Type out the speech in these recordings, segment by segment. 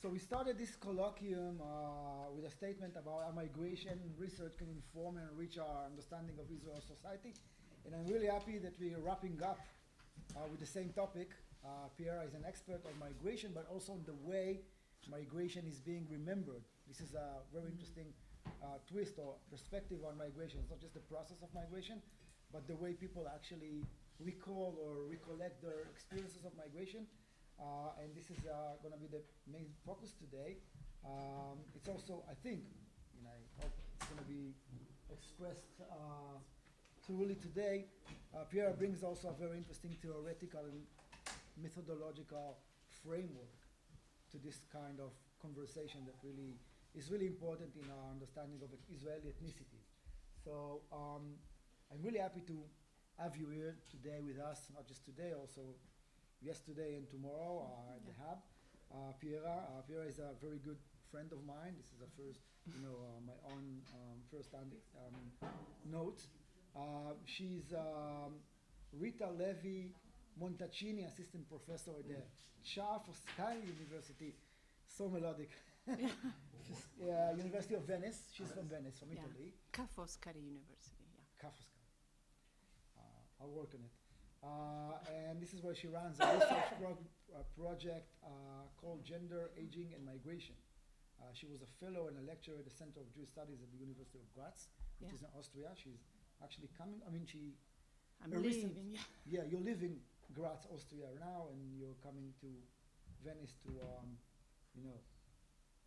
So we started this colloquium with a statement about how migration research can inform and enrich our understanding of Israel society. And I'm really happy that we are wrapping up with the same topic. Piera is an expert on migration, but also on the way migration is being remembered. This is a very interesting twist or perspective on migration. It's not just the process of migration, but the way people actually recall or recollect their experiences of migration. And this is going to be the main focus today. It's also, I think, and I hope it's going to be expressed truly today. Piera brings also a very interesting theoretical and methodological framework to this kind of conversation that really is really important in our understanding of Israeli ethnicity. So I'm really happy to have you here today with us, not just today, also yesterday and tomorrow at the Hub. Piera is a very good friend of mine. This is the first, my own first-hand note. She's Rita Levi Montaccini, assistant professor at the Foscari University. So melodic. University of Venice. She's from Venice, from Italy. Ca' Foscari University, yeah. Ca' Foscari. I'll work on it. And this is where she runs a research project called Gender, Aging, and Migration. She was a fellow and a lecturer at the Center of Jewish Studies at the University of Graz, which is in Austria. She's actually coming, I'm leaving, Yeah, you live in Graz, Austria now, and you're coming to Venice to,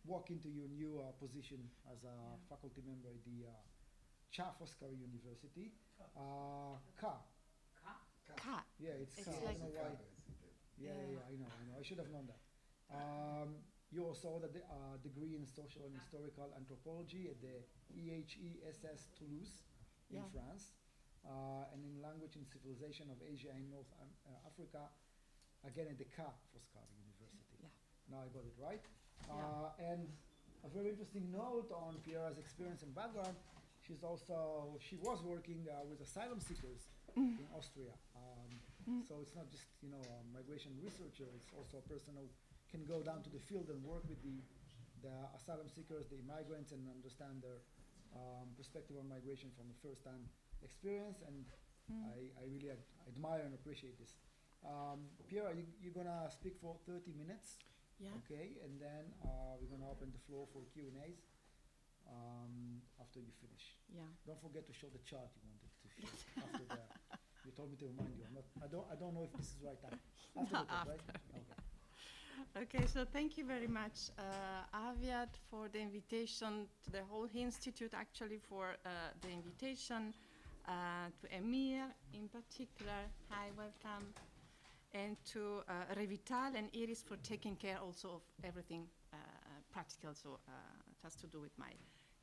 walk into your new position as a faculty member at the Ca' Foscari University. Ka. Yeah, it's Ka. Like I don't know why. Yeah, I know. I should have known that. You also hold a degree in social and historical anthropology at the EHESS Toulouse in France, and in language and civilization of Asia and North Africa, again at the Ca' Foscari University. Yeah. Now I got it right. And a very interesting note on Piera's experience and background, she was working with asylum seekers in Austria. So it's not just, a migration researcher, it's also a person who can go down to the field and work with the asylum seekers, the immigrants, and understand their perspective on migration from a first-hand experience. And I really admire and appreciate this. Piera, you're going to speak for 30 minutes. Yeah. Okay, and then we're going to open the floor for Q&As after you finish. Yeah. Don't forget to show the chart you wanted to show after that. You told me to remind you. I don't know if this is right time. After the talk, right? Okay. Okay, so thank you very much, Aviad, for the invitation, to the whole institute, actually, for the invitation, to Emir in particular. Hi, welcome. And to Revital and Iris for taking care also of everything practical, so it has to do with my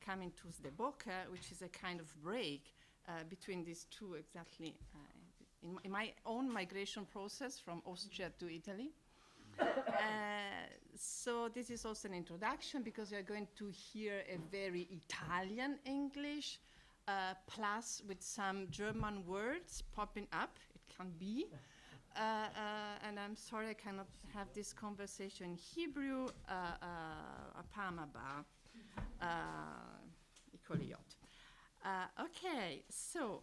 coming to the Bokar, which is a kind of break between these two exactly in my own migration process from Austria to Italy. So this is also an introduction because you're going to hear a very Italian English plus with some German words popping up. It can be. And I'm sorry I cannot have this conversation in Hebrew. הפעם הבאה, יכול להיות. Okay, so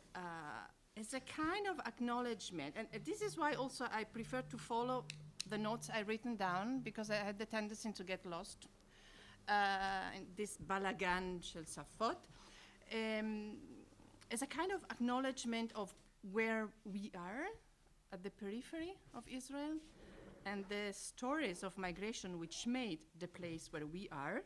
it's a kind of acknowledgement, and this is why also I prefer to follow the notes I've written down, because I had the tendency to get lost in this balagan של שפות. It's a kind of acknowledgement of where we are at the periphery of Israel and the stories of migration which made the place where we are,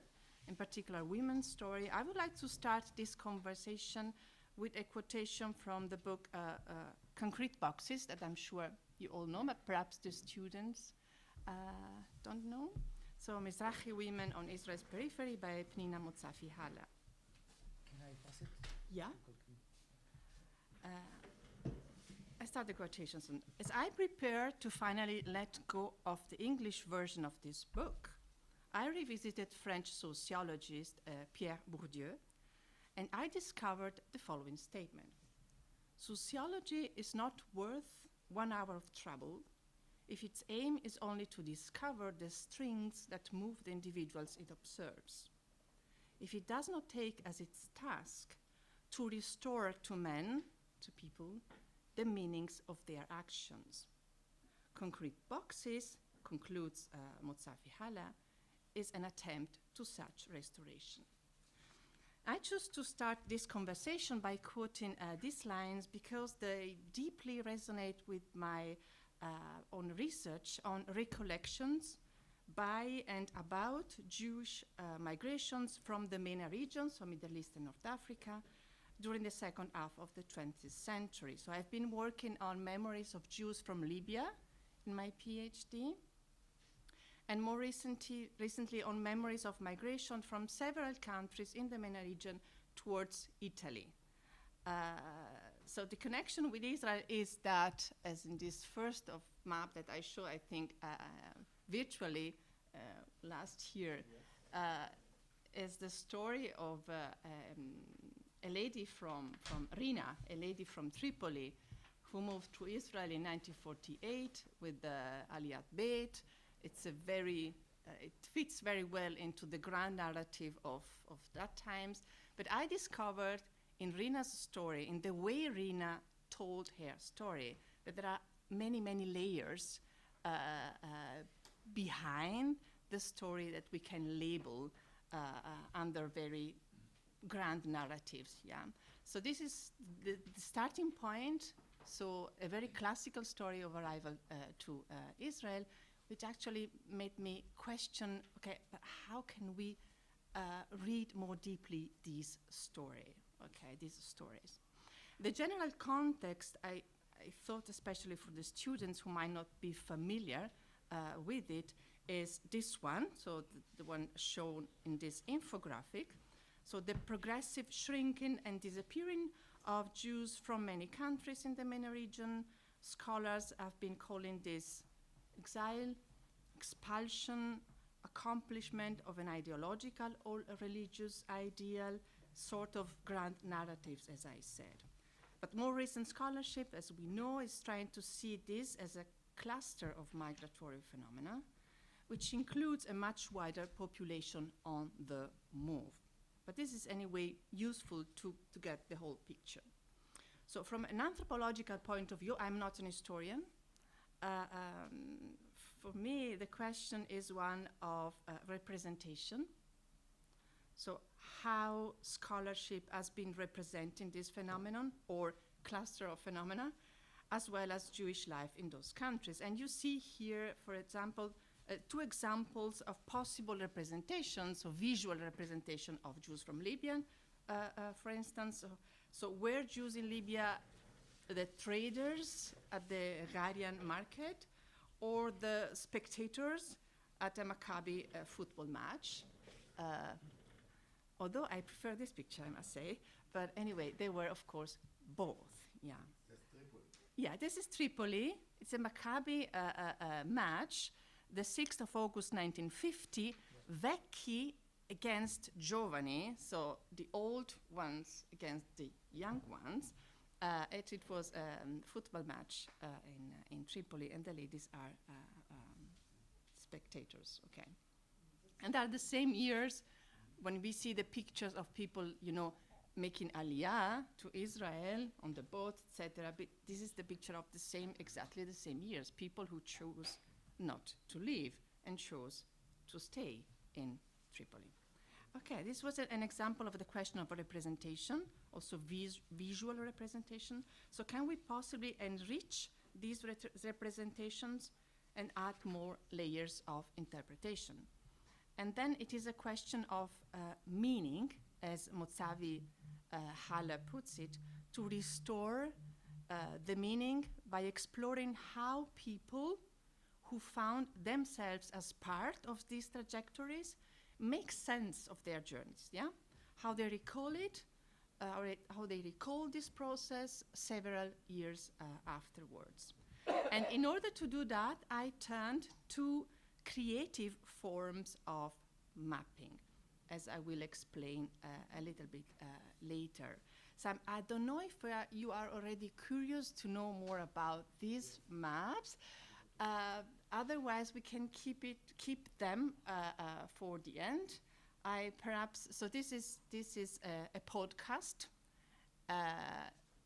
in particular women's story. I would like to start this conversation with a quotation from the book Concrete Boxes, that I'm sure you all know, but perhaps the students don't know. So Mizrahi Women on Israel's Periphery by Pnina Motzafi Hala. Can I pass it? Yeah. I start the quotations. As I prepare to finally let go of the English version of this book, I revisited French sociologist Pierre Bourdieu, and I discovered the following statement. Sociology is not worth 1 hour of trouble if its aim is only to discover the strings that move the individuals it observes, if it does not take as its task to restore to men, to people, the meanings of their actions. Concrete boxes, concludes Mozafi Hala, is an attempt to such restoration. I choose to start this conversation by quoting these lines because they deeply resonate with my own research on recollections by and about Jewish migrations from the MENA region, so Middle East and North Africa, during the second half of the 20th century. So I've been working on memories of Jews from Libya in my PhD, and more recently on memories of migration from several countries in the MENA region towards Italy. So the connection with Israel is that, as in this first of map that I show, I think virtually last year, is the story of a lady from Rina, a lady from Tripoli, who moved to Israel in 1948 with the Aliyah Bet. It's a very, it fits very well into the grand narrative of that times. But I discovered in Rina's story, in the way Rina told her story, that there are many, many layers behind the story that we can label under very grand narratives, yeah. So this is the starting point, so a very classical story of arrival to Israel, which actually made me question, okay, but how can we read more deeply these stories? The general context, I thought, especially for the students who might not be familiar with it, is this one, so the one shown in this infographic. So the progressive shrinking and disappearing of Jews from many countries in the MENA region. Scholars have been calling this exile, expulsion, accomplishment of an ideological or a religious ideal, sort of grand narratives, as I said. But more recent scholarship, as we know, is trying to see this as a cluster of migratory phenomena, which includes a much wider population on the move. But this is anyway useful to get the whole picture. So from an anthropological point of view, I'm not an historian. For me, the question is one of representation. So how scholarship has been representing this phenomenon or cluster of phenomena, as well as Jewish life in those countries. And you see here, for example, two examples of possible representations, so visual representation of Jews from Libya, for instance. So were Jews in Libya the traders at the Ghanaian market or the spectators at a Maccabi football match? Although I prefer this picture, I must say. But anyway, they were, of course, both, yeah. That's Tripoli. Yeah, this is Tripoli. It's a Maccabi match, the 6th of August, 1950, Vecchi against Giovani, so the old ones against the young ones. It was a football match in Tripoli, and the ladies are spectators, okay. And are the same years when we see the pictures of people, you know, making Aliyah to Israel on the boat, etc. But this is the picture of the same, exactly the same years. People who chose not to leave and chose to stay in Tripoli. Okay, this was an example of the question of representation, also visual representation. So can we possibly enrich these representations and add more layers of interpretation? And then it is a question of meaning, as Mozafi Hala puts it, to restore the meaning by exploring how people who found themselves as part of these trajectories make sense of their journeys, yeah? How they recall it, how they recall this process several years afterwards. And in order to do that, I turned to creative forms of mapping, as I will explain a little bit later. So I don't know if you are already curious to know more about these maps. Otherwise, we can keep them for the end. So this is a podcast.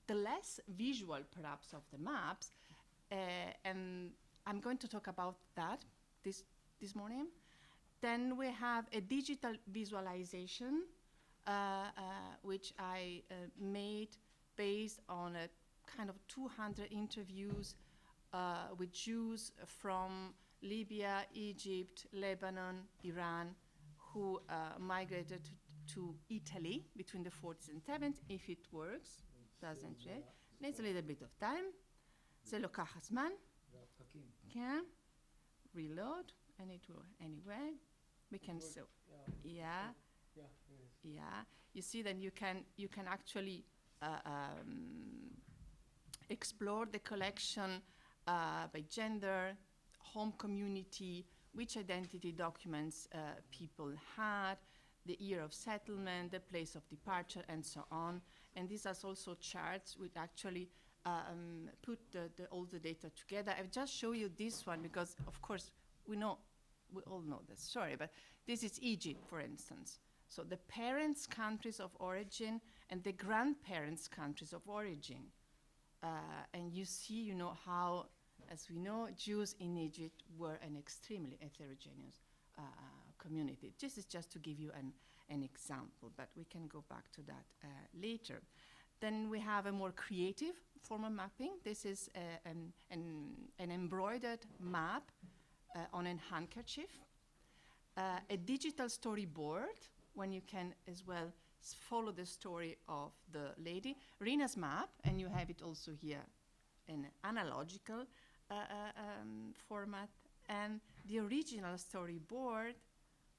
The less visual, perhaps, of the maps, and I'm going to talk about that this morning. Then we have a digital visualization, which I made based on a kind of 200 interviews with Jews from Libya, Egypt, Lebanon, Iran, who migrated to Italy between the 40s and 70s, if it works, doesn't it? Needs a little bit of time. זה לוקח זמן. כן. Reload, and it will, anyway. We can so, yeah. You see, then you can actually explore the collection by gender, home community, which identity documents people had, the year of settlement, the place of departure, and so on. And these are also charts which actually put all the data together. I've just shown you this one because, of course, we all know the story, but this is Egypt, for instance. So the parents' countries of origin and the grandparents' countries of origin. And you see, how, as we know, Jews in Egypt were an extremely heterogeneous community. This is just to give you an example, but we can go back to that later. Then we have a more creative form of mapping. This is an embroidered map on a handkerchief, a digital storyboard, when you can as well follow the story of the lady. Rina's map, and you have it also here in analogical format, and the original storyboard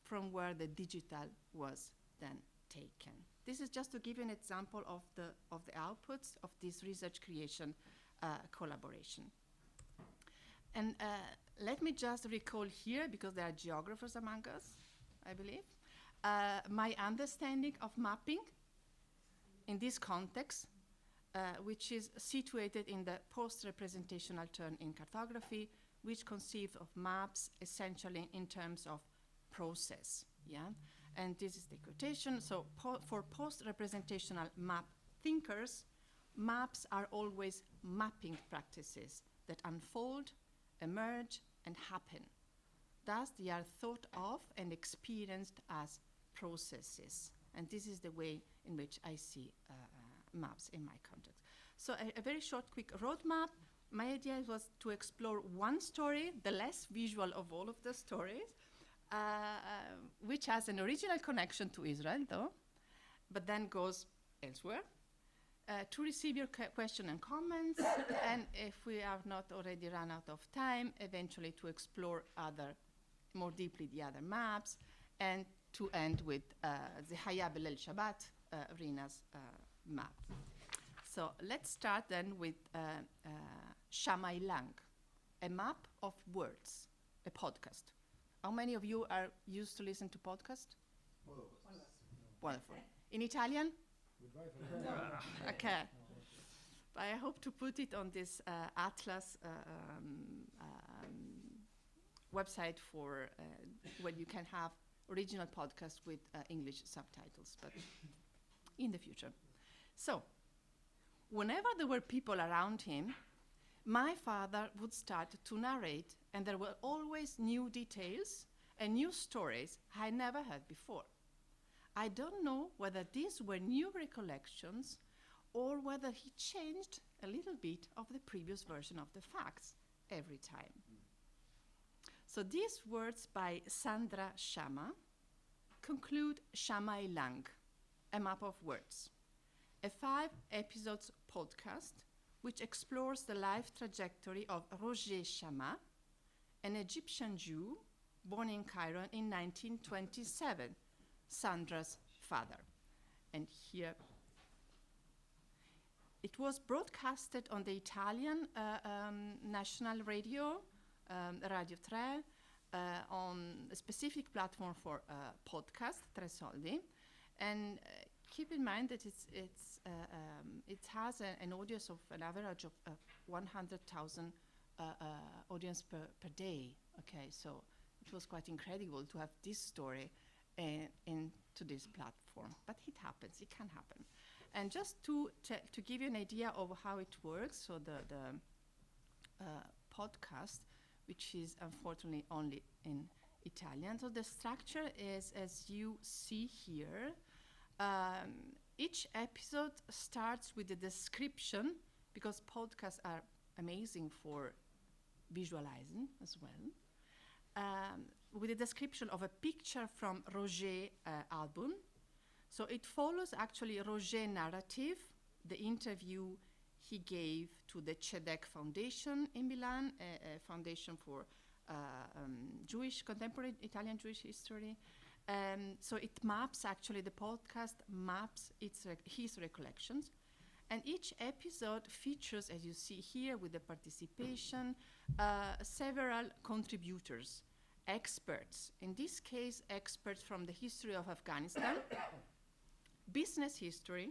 from where the digital was then taken. This is just to give you an example of the outputs of this research creation collaboration. And let me just recall here, because there are geographers among us, I believe, my understanding of mapping in this context, which is situated in the post-representational turn in cartography, which conceives of maps essentially in terms of process, And this is the quotation. So for post-representational map thinkers, maps are always mapping practices that unfold, emerge, and happen. Thus, they are thought of and experienced as processes. And this is the way in which I see maps in my context. So a very short, quick roadmap. My idea was to explore one story, the less visual of all of the stories, which has an original connection to Israel, though, but then goes elsewhere. To receive your question and comments, and if we have not already run out of time, eventually to explore more deeply the other maps, and to end with the Haya Belel Shabbat, Rina's map. So let's start then with Shamai Lang, a map of words, a podcast. How many of you are used to listen to podcasts? Wonderful. In Italian? Okay. I hope to put it on this Atlas website for when you can have original podcasts with English subtitles, but in the future. So, whenever there were people around him, my father would start to narrate, and there were always new details and new stories I never heard before. I don't know whether these were new recollections or whether he changed a little bit of the previous version of the facts every time. So these words by Sandra Shama conclude Shamai Lang, a map of words, a 5 episodes podcast which explores the life trajectory of Roger Shama, an Egyptian Jew born in Cairo in 1927, Sandra's father. And here it was broadcasted on the Italian national radio, Radio 3, on a specific platform for podcast, Tre Soldi. And keep in mind that it has an audience of an average of 100,000 audience per day. Okay, so it was quite incredible to have this story into this platform. But it happens, it can happen. And just to give you an idea of how it works, so the podcast, which is unfortunately only in Italian. So the structure is, as you see here, each episode starts with a description, because podcasts are amazing for visualizing as well, with a description of a picture from Roget's album. So it follows actually Roget's narrative, the interview he gave to the CEDEC Foundation in Milan, a foundation for Jewish, contemporary Italian Jewish history. So it maps, actually the podcast maps his recollections. And each episode features, as you see here with the participation, several contributors, experts. In this case, experts from the history of Afghanistan, business history,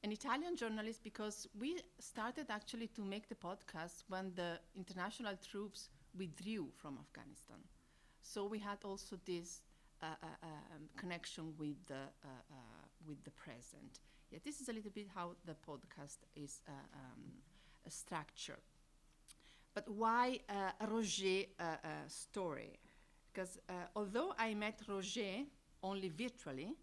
an Italian journalist, because we started actually to make the podcast when the international troops withdrew from Afghanistan. So we had also this connection with the present. Yeah, this is a little bit how the podcast is structured. But why Roget's story? Because although I met Roget only virtually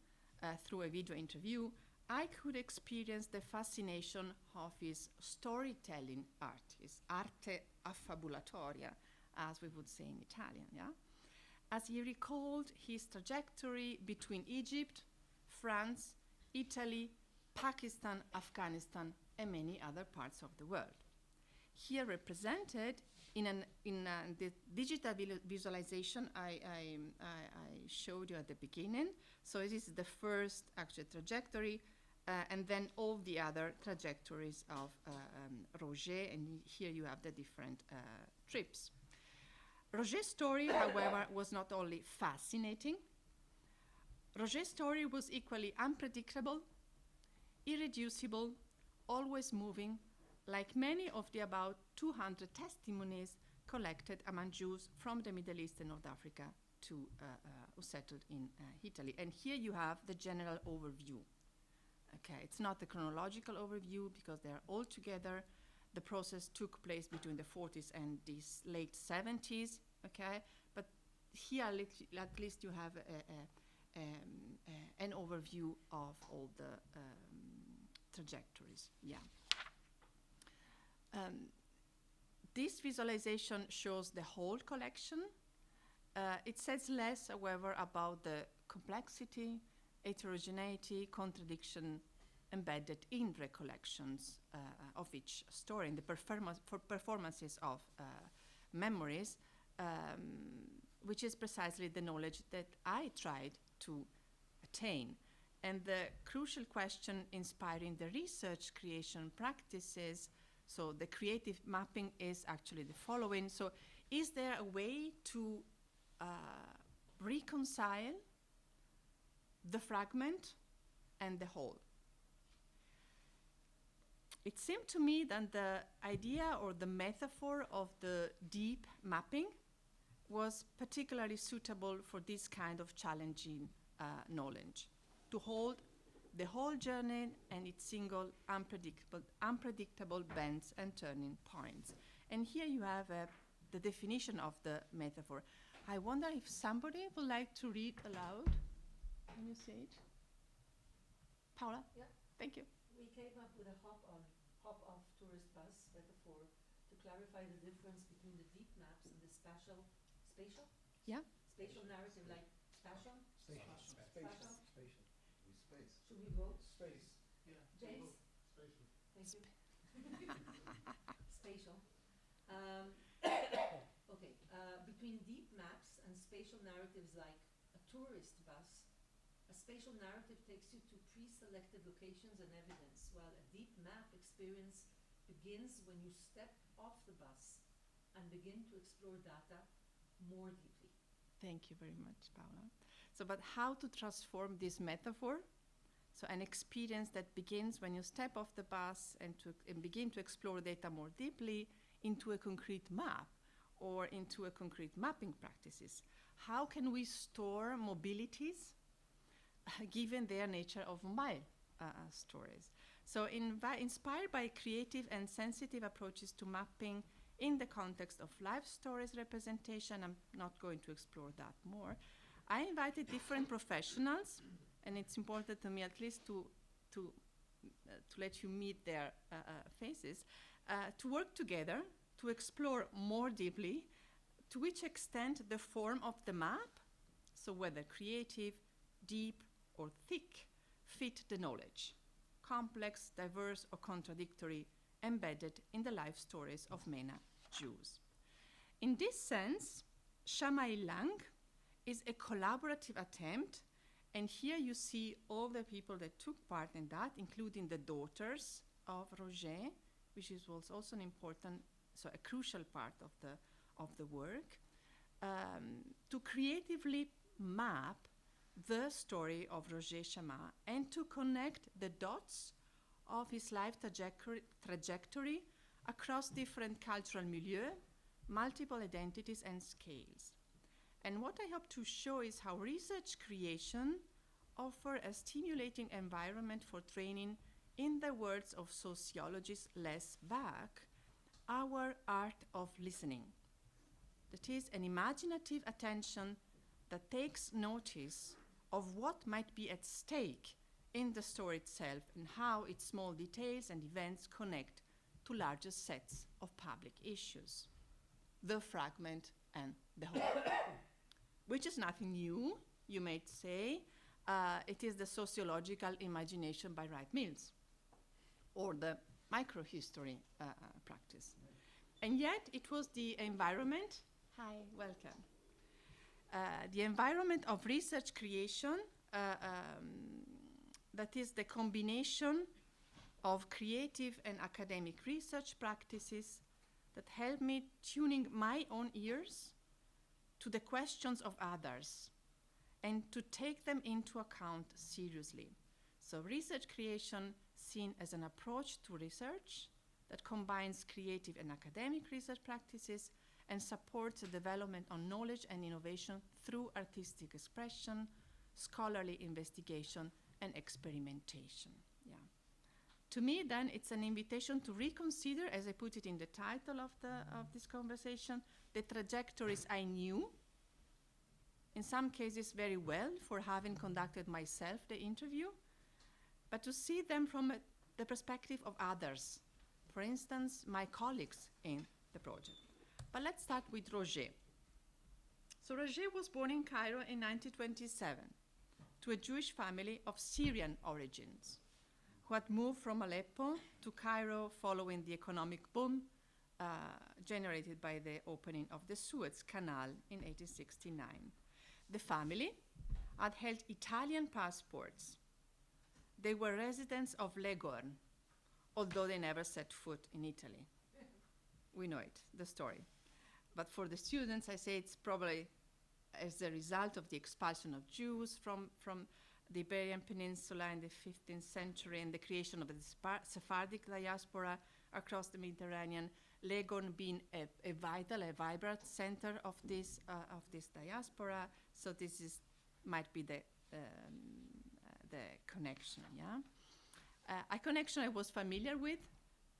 through a video interview, I could experience the fascination of his storytelling art, his arte affabulatoria, as we would say in Italian, yeah? As he recalled his trajectory between Egypt, France, Italy, Pakistan, Afghanistan, and many other parts of the world. Here represented in the digital visualization I showed you at the beginning. So this is the first actual trajectory, and then all the other trajectories of Roget, and here you have the different trips. Roget's story, however, was not only fascinating. Roget's story was equally unpredictable, irreducible, always moving, like many of the about 200 testimonies collected among Jews from the Middle East and North Africa who settled in Italy. And here you have the general overview. Okay, it's not the chronological overview because they are all together. The process took place between the 40s and the late 70s, okay? But here at least you have an overview of all the trajectories, yeah. This visualization shows the whole collection. It says less, however, about the complexity, heterogeneity, contradiction embedded in recollections of each story, in the performances of memories, which is precisely the knowledge that I tried to attain. And the crucial question inspiring the research creation practices, so the creative mapping, is actually the following. So is there a way to reconcile the fragment and the whole? It seemed to me that the idea or the metaphor of the deep mapping was particularly suitable for this kind of challenging knowledge, to hold the whole journey and its single unpredictable bends and turning points. And here you have the definition of the metaphor. I wonder if somebody would like to read aloud. Can you say it? Paula? Yeah. Thank you. We came up with a hop-off tourist bus metaphor to clarify the difference between the deep maps and the spatial Yeah. spatial narrative, like spatial. Spatial. Should we vote? Space. James? Thank you. Spatial. Okay. Between deep maps and spatial narratives like a tourist bus, a spatial narrative takes you to pre-selected locations and evidence, while a deep map experience begins when you step off the bus and begin to explore data more deeply. Thank you very much, Paula. So, but how to transform this metaphor? So an experience that begins when you step off the bus and begin to explore data more deeply into a concrete map or into a concrete mapping practices? How can we store mobilities given their nature of mobile stories? So inspired by creative and sensitive approaches to mapping in the context of life stories representation, I'm not going to explore that more, I invited different professionals, and it's important to me at least to let you meet their faces, to work together, to explore more deeply to which extent the form of the map, so whether creative, deep, or thick, fit the knowledge, complex, diverse, or contradictory, embedded in the life stories of MENA Jews. In this sense, Shammai Lang is a collaborative attempt, and here you see all the people that took part in that, including the daughters of Roger, which was also an important, so a crucial part of the work, to creatively map the story of Roger Chamin and to connect the dots of his life trajectory across different cultural milieux, multiple identities and scales. And what I hope to show is how research creation offer a stimulating environment for training, in the words of sociologist Les Bach, our art of listening. That is, an imaginative attention that takes notice of what might be at stake in the story itself and how its small details and events connect to larger sets of public issues. The fragment and the whole. Which is nothing new, you might say. It is the sociological imagination by Wright Mills, or the microhistory practice. And yet it was the environment, hi, welcome. The environment of research creation, that is the combination of creative and academic research practices that help me tuning my own ears to the questions of others and to take them into account seriously. So research creation seen as an approach to research that combines creative and academic research practices and supports the development of knowledge and innovation through artistic expression, scholarly investigation, and experimentation. Yeah. To me, then, it's an invitation to reconsider, as I put it in the title of this conversation, the trajectories I knew, in some cases very well, for having conducted myself the interview, but to see them from the perspective of others, for instance, my colleagues in the project. But let's start with Roger. So Roger was born in Cairo in 1927 to a Jewish family of Syrian origins who had moved from Aleppo to Cairo following the economic boom generated by the opening of the Suez Canal in 1869. The family had held Italian passports. They were residents of Leghorn, although they never set foot in Italy. We know it, the story. But for the students, I say it's probably as a result of the expulsion of Jews from the Iberian Peninsula in the 15th century and the creation of the Sephardic diaspora across the Mediterranean, Leghorn being a vibrant center of this diaspora. So this might be the connection, yeah? A connection I was familiar with,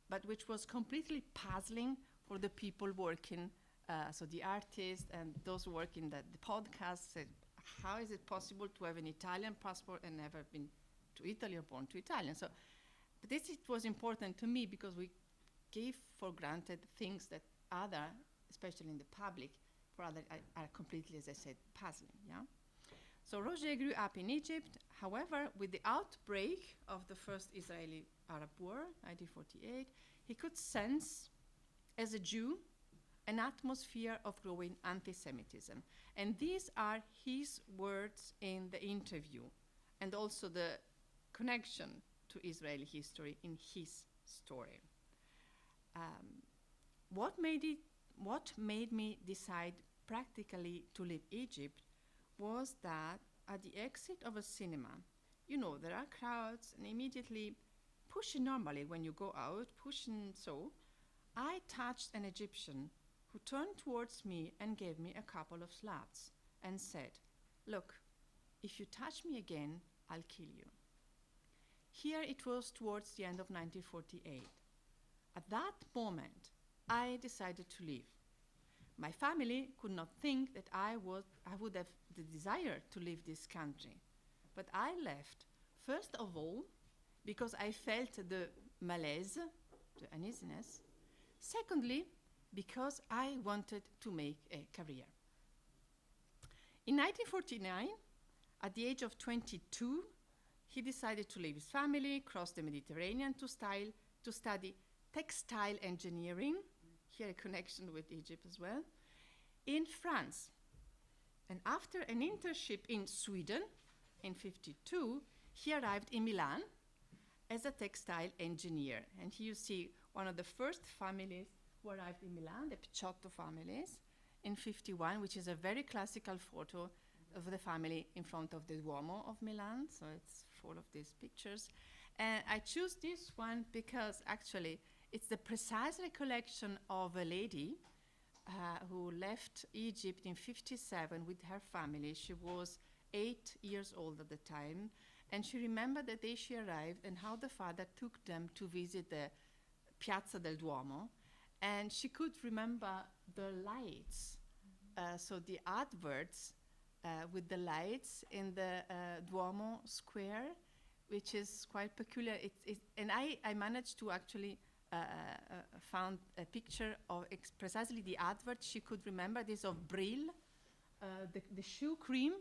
but which was completely puzzling for the people working, so the artists and those working the podcast said, how is it possible to have an Italian passport and never been to Italy or born to Italian? So, but it was important to me because we gave for granted things that other, especially in the public, for other are completely, as I said, puzzling, yeah? So Roger grew up in Egypt. However, with the outbreak of the first Israeli-Arab War, 1948, he could sense, as a Jew, an atmosphere of growing anti-Semitism. And these are his words in the interview, and also the connection to Israeli history in his story. What made me decide practically to leave Egypt was that at the exit of a cinema, you know, there are crowds and immediately pushing normally when you go out, pushing so. I touched an Egyptian who turned towards me and gave me a couple of slaps and said, "Look, if you touch me again, I'll kill you." Here it was towards the end of 1948. At that moment, I decided to leave. My family could not think that I would have the desire to leave this country. But I left, first of all, because I felt the malaise, the uneasiness. Secondly, because I wanted to make a career. In 1949, at the age of 22, he decided to leave his family, cross the Mediterranean to study textile engineering, here a connection with Egypt as well, in France. And after an internship in Sweden in 1952, he arrived in Milan as a textile engineer. And here you see one of the first families who arrived in Milan, the Picciotto families, in 1951, which is a very classical photo of the family in front of the Duomo of Milan. So it's full of these pictures. And I choose this one because actually it's the precise recollection of a lady who left Egypt in 1957 with her family. She was 8 years old at the time, and she remembered the day she arrived and how the father took them to visit the Piazza del Duomo, and she could remember the lights, so the adverts with the lights in the Duomo Square, which is quite peculiar. And I managed to actually found a picture of precisely the advert she could remember. This of Brill, the shoe cream.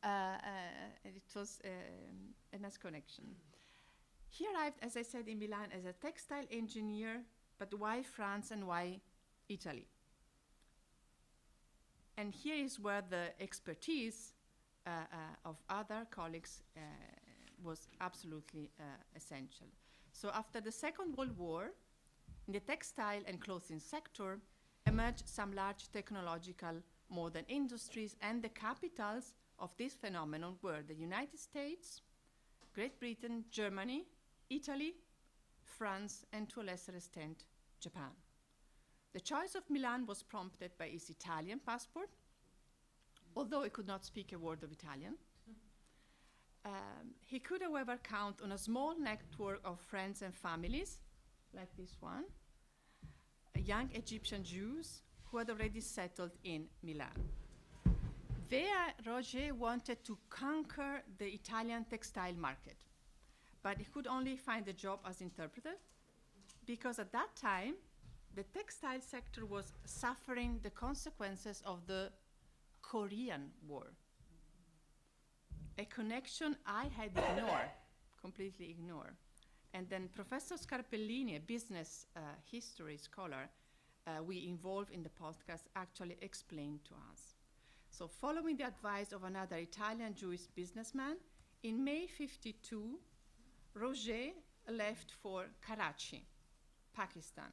It was a nice connection. He arrived, as I said, in Milan as a textile engineer, but why France and why Italy? And here is where the expertise of other colleagues was absolutely essential. So after the Second World War, in the textile and clothing sector emerged some large technological modern industries, and the capitals of this phenomenon were the United States, Great Britain, Germany, Italy, France, and to a lesser extent, Japan. The choice of Milan was prompted by his Italian passport, although he could not speak a word of Italian. He could, however, count on a small network of friends and families, like this one, young Egyptian Jews who had already settled in Milan. There, Roger wanted to conquer the Italian textile market, but he could only find a job as interpreter because at that time, the textile sector was suffering the consequences of the Korean War. A connection I had ignored, completely ignored. And then Professor Scarpellini, a business history scholar we involved in the podcast, actually explained to us. So following the advice of another Italian Jewish businessman, in May 1952, Roger left for Karachi, Pakistan,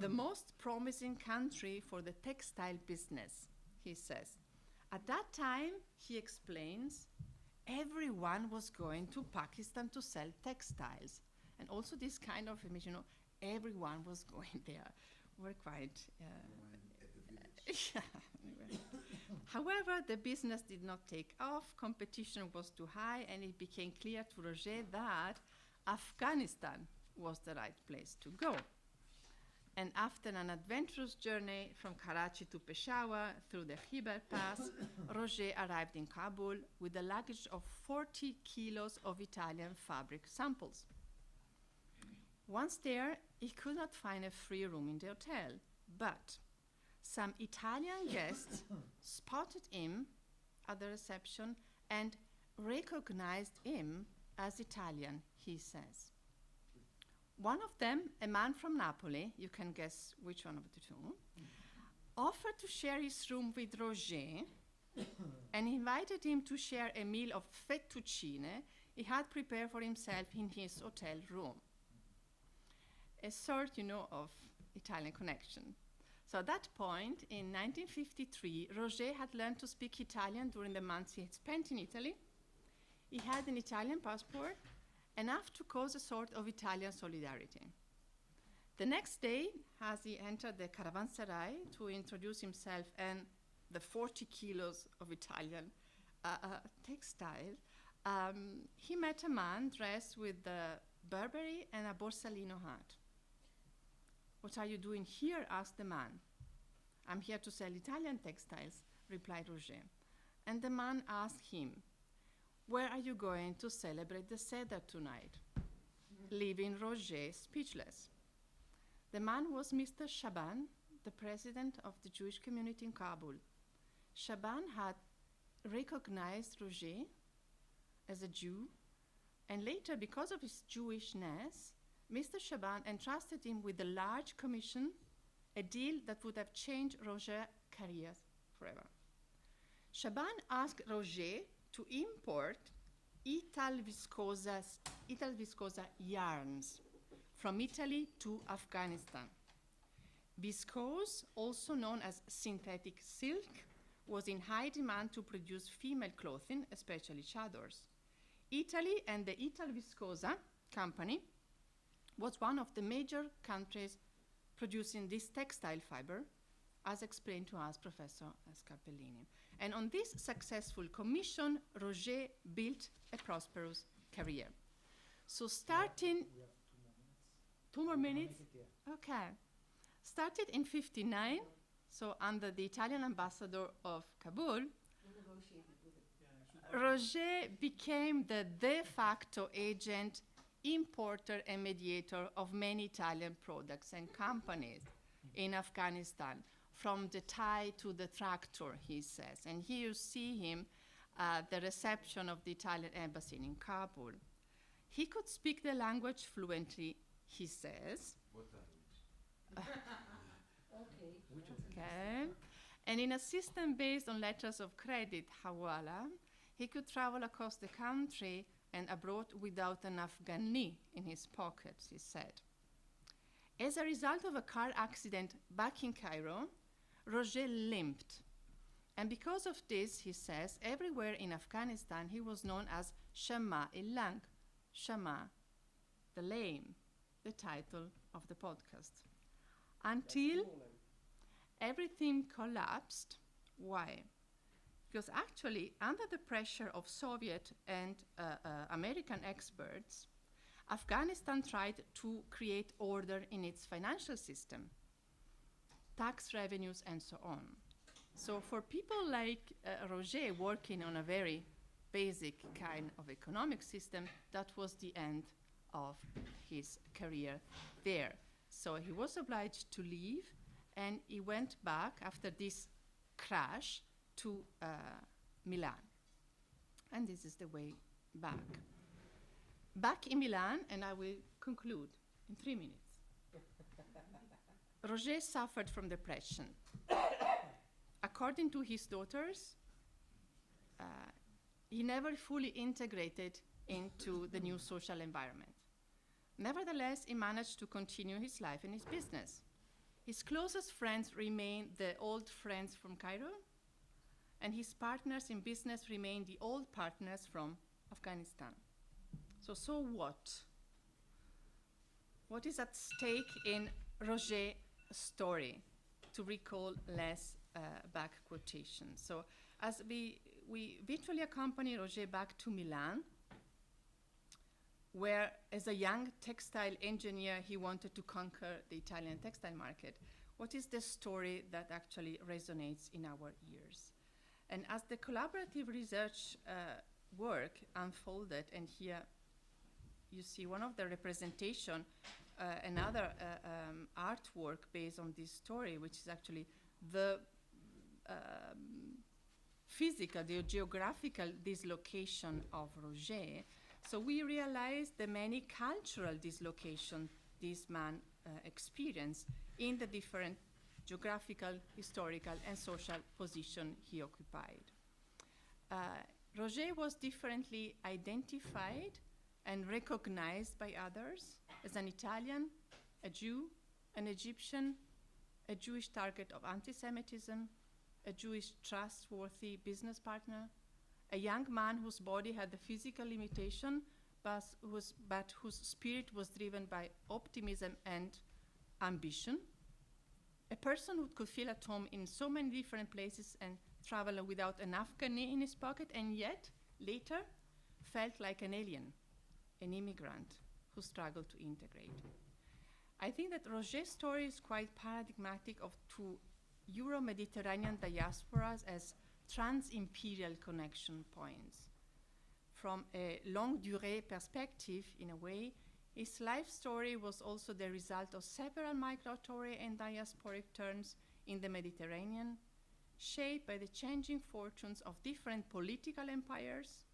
the most promising country for the textile business, he says. At that time, he explains, everyone was going to Pakistan to sell textiles. And also this kind of image, everyone was going there. We're quite... Anyway. However, the business did not take off, competition was too high, and it became clear to Roger that Afghanistan was the right place to go. And after an adventurous journey from Karachi to Peshawar through the Khyber Pass, Roger arrived in Kabul with a luggage of 40 kilos of Italian fabric samples. Once there, he could not find a free room in the hotel, but some Italian guests spotted him at the reception and recognized him as Italian, he says. One of them, a man from Napoli, you can guess which one of the two, offered to share his room with Roger and invited him to share a meal of fettuccine he had prepared for himself in his hotel room. A sort, of Italian connection. So at that point, in 1953, Roger had learned to speak Italian during the months he had spent in Italy. He had an Italian passport, enough to cause a sort of Italian solidarity. The next day, as he entered the caravanserai to introduce himself and the 40 kilos of Italian textile, he met a man dressed with the Burberry and a Borsalino hat. "What are you doing here?" asked the man. "I'm here to sell Italian textiles," replied Roger. And the man asked him, "Where are you going to celebrate the Seder tonight?" Leaving Roger speechless. The man was Mr. Shaban, the president of the Jewish community in Kabul. Shaban had recognized Roger as a Jew, and later, because of his Jewishness, Mr. Shaban entrusted him with a large commission, a deal that would have changed Roger's career forever. Shaban asked Roger to import Ital Viscosa yarns from Italy to Afghanistan. Viscose, also known as synthetic silk, was in high demand to produce female clothing, especially chadors. Italy and the Ital Viscosa company was one of the major countries producing this textile fiber, as explained to us Professor Scarpellini. And on this successful commission, Roger built a prosperous career. So starting... We have 2 more minutes. 2 more minutes? Make it, yeah. Okay. Started in 1959, so under the Italian ambassador of Kabul, Who negotiated with it? Roger became the de facto agent, importer, and mediator of many Italian products and companies in Afghanistan, from the tie to the tractor, he says. And here you see him at the reception of the Italian embassy in Kabul. He could speak the language fluently, he says. What language? Okay. Which that's of Okay. And in a system based on letters of credit, Hawala, he could travel across the country and abroad without an Afghani in his pockets, he said. As a result of a car accident back in Cairo, Roger limped. And because of this, he says, everywhere in Afghanistan he was known as Shama il-Lang, Shama, the lame, the title of the podcast. Until everything collapsed. Why? Because actually, under the pressure of Soviet and American experts, Afghanistan tried to create order in its financial system, tax revenues, and so on. So for people like Roger working on a very basic kind of economic system, that was the end of his career there. So he was obliged to leave, and he went back after this crash to Milan. And this is the way back. Back in Milan, and I will conclude in 3 minutes. Roger suffered from depression. According to his daughters, he never fully integrated into the new social environment. Nevertheless, he managed to continue his life and his business. His closest friends remained the old friends from Cairo, and his partners in business remained the old partners from Afghanistan. So what? What is at stake in Roger's story? To recall less back quotations. So as we virtually accompany Roger back to Milan, where as a young textile engineer he wanted to conquer the Italian textile market. What is the story that actually resonates in our ears? And as the collaborative research work unfolded, and here you see one of the representation, another artwork based on this story, which is actually the physical, the geographical dislocation of Roger. So we realized the many cultural dislocations this man experienced in the different geographical, historical, and social position he occupied. Roger was differently identified and recognized by others as an Italian, a Jew, an Egyptian, a Jewish target of anti-Semitism, a Jewish trustworthy business partner, a young man whose body had the physical limitation, but whose spirit was driven by optimism and ambition, a person who could feel at home in so many different places and travel without enough guinea in his pocket, and yet later felt like an alien, an immigrant who struggled to integrate. I think that Roger's story is quite paradigmatic of two Euro-Mediterranean diasporas as trans-imperial connection points. From a longue durée perspective, in a way, his life story was also the result of several migratory and diasporic turns in the Mediterranean, shaped by the changing fortunes of different political empires.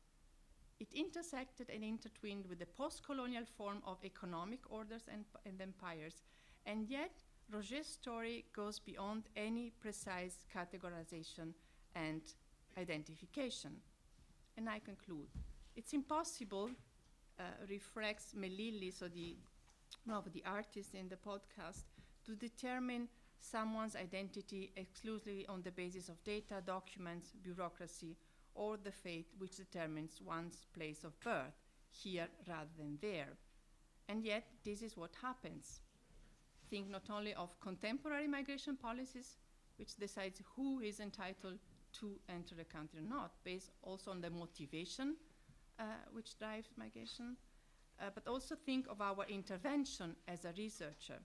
It intersected and intertwined with the post-colonial form of economic orders and empires, and yet Roger's story goes beyond any precise categorization and identification. And I conclude. It's impossible, reflects Melilli, so one of the artists in the podcast, to determine someone's identity exclusively on the basis of data, documents, bureaucracy, or the fate which determines one's place of birth, here rather than there. And yet, this is what happens. Think not only of contemporary migration policies, which decides who is entitled to enter the country or not, based also on the motivation which drives migration, but also think of our intervention as a researcher.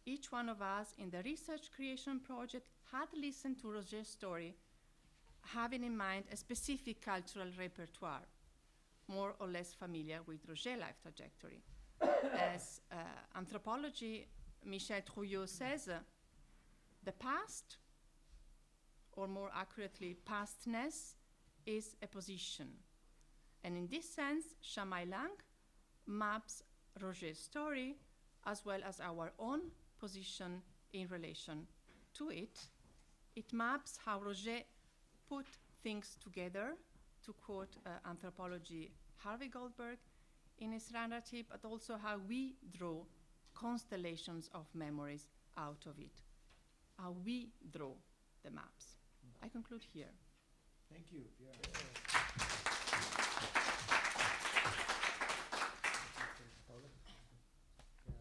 Each one of us in the research creation project had listened to Roger's story, having in mind a specific cultural repertoire, more or less familiar with Roger's life trajectory. As anthropology, Michel Trouillot says, the past, or more accurately, pastness, is a position. And in this sense, Shamai Lang maps Roger's story as well as our own position in relation to it. It maps how Roger put things together, to quote anthropology Harvey Goldberg in his narrative, but also how we draw constellations of memories out of it, how we draw the maps. I conclude here. Thank you, Piera.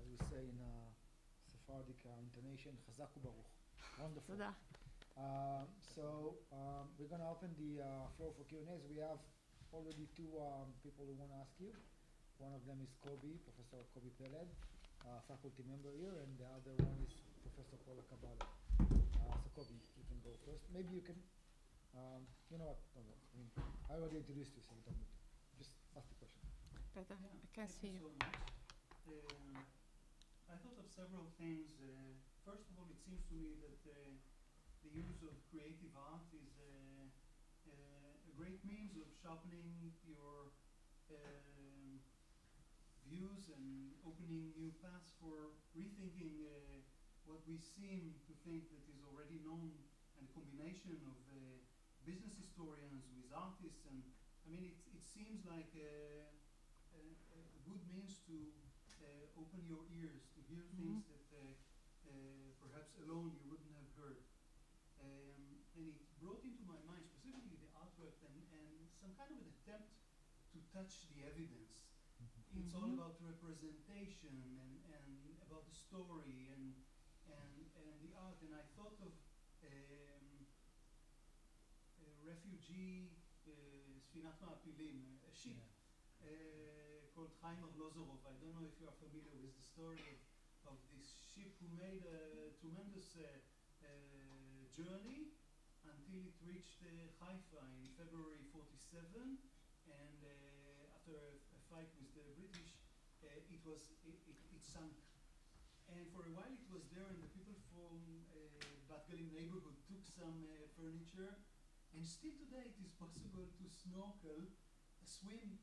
We say in Sephardic intonation, Chazak u'Baruch. Wonderful. We're going to open the floor for Q&As. We have already two people who want to ask you. One of them is Professor Kobi Peled, faculty member here, and the other one is Professor Paula Kabbalah. So Kobi, you can go first. Maybe you can, you know what, I already introduced you, so you don't need to. Just ask the question. Better, I can see you. So much. I thought of several things. First of all, it seems to me that the use of creative art is a great means of sharpening your views and opening new paths for rethinking what we seem to think that is already known, and a combination of business historians with artists. And I mean, it seems like a good means to open your ears to hear things that perhaps alone you wouldn't have heard. And it brought into my mind specifically the artwork and some kind of an attempt to touch the evidence. It's all about representation and about the story and the art. And I thought of a refugee, ספינת מעפילים, a ship called Chaim Arlozorov. I don't know if you are familiar with the story of this ship who made a tremendous journey until it reached Haifa in February 47, and after a fight with the British, it sunk. And for a while it was there, and the people from Bat Galim neighborhood took some furniture, and still today it is possible to snorkel, swim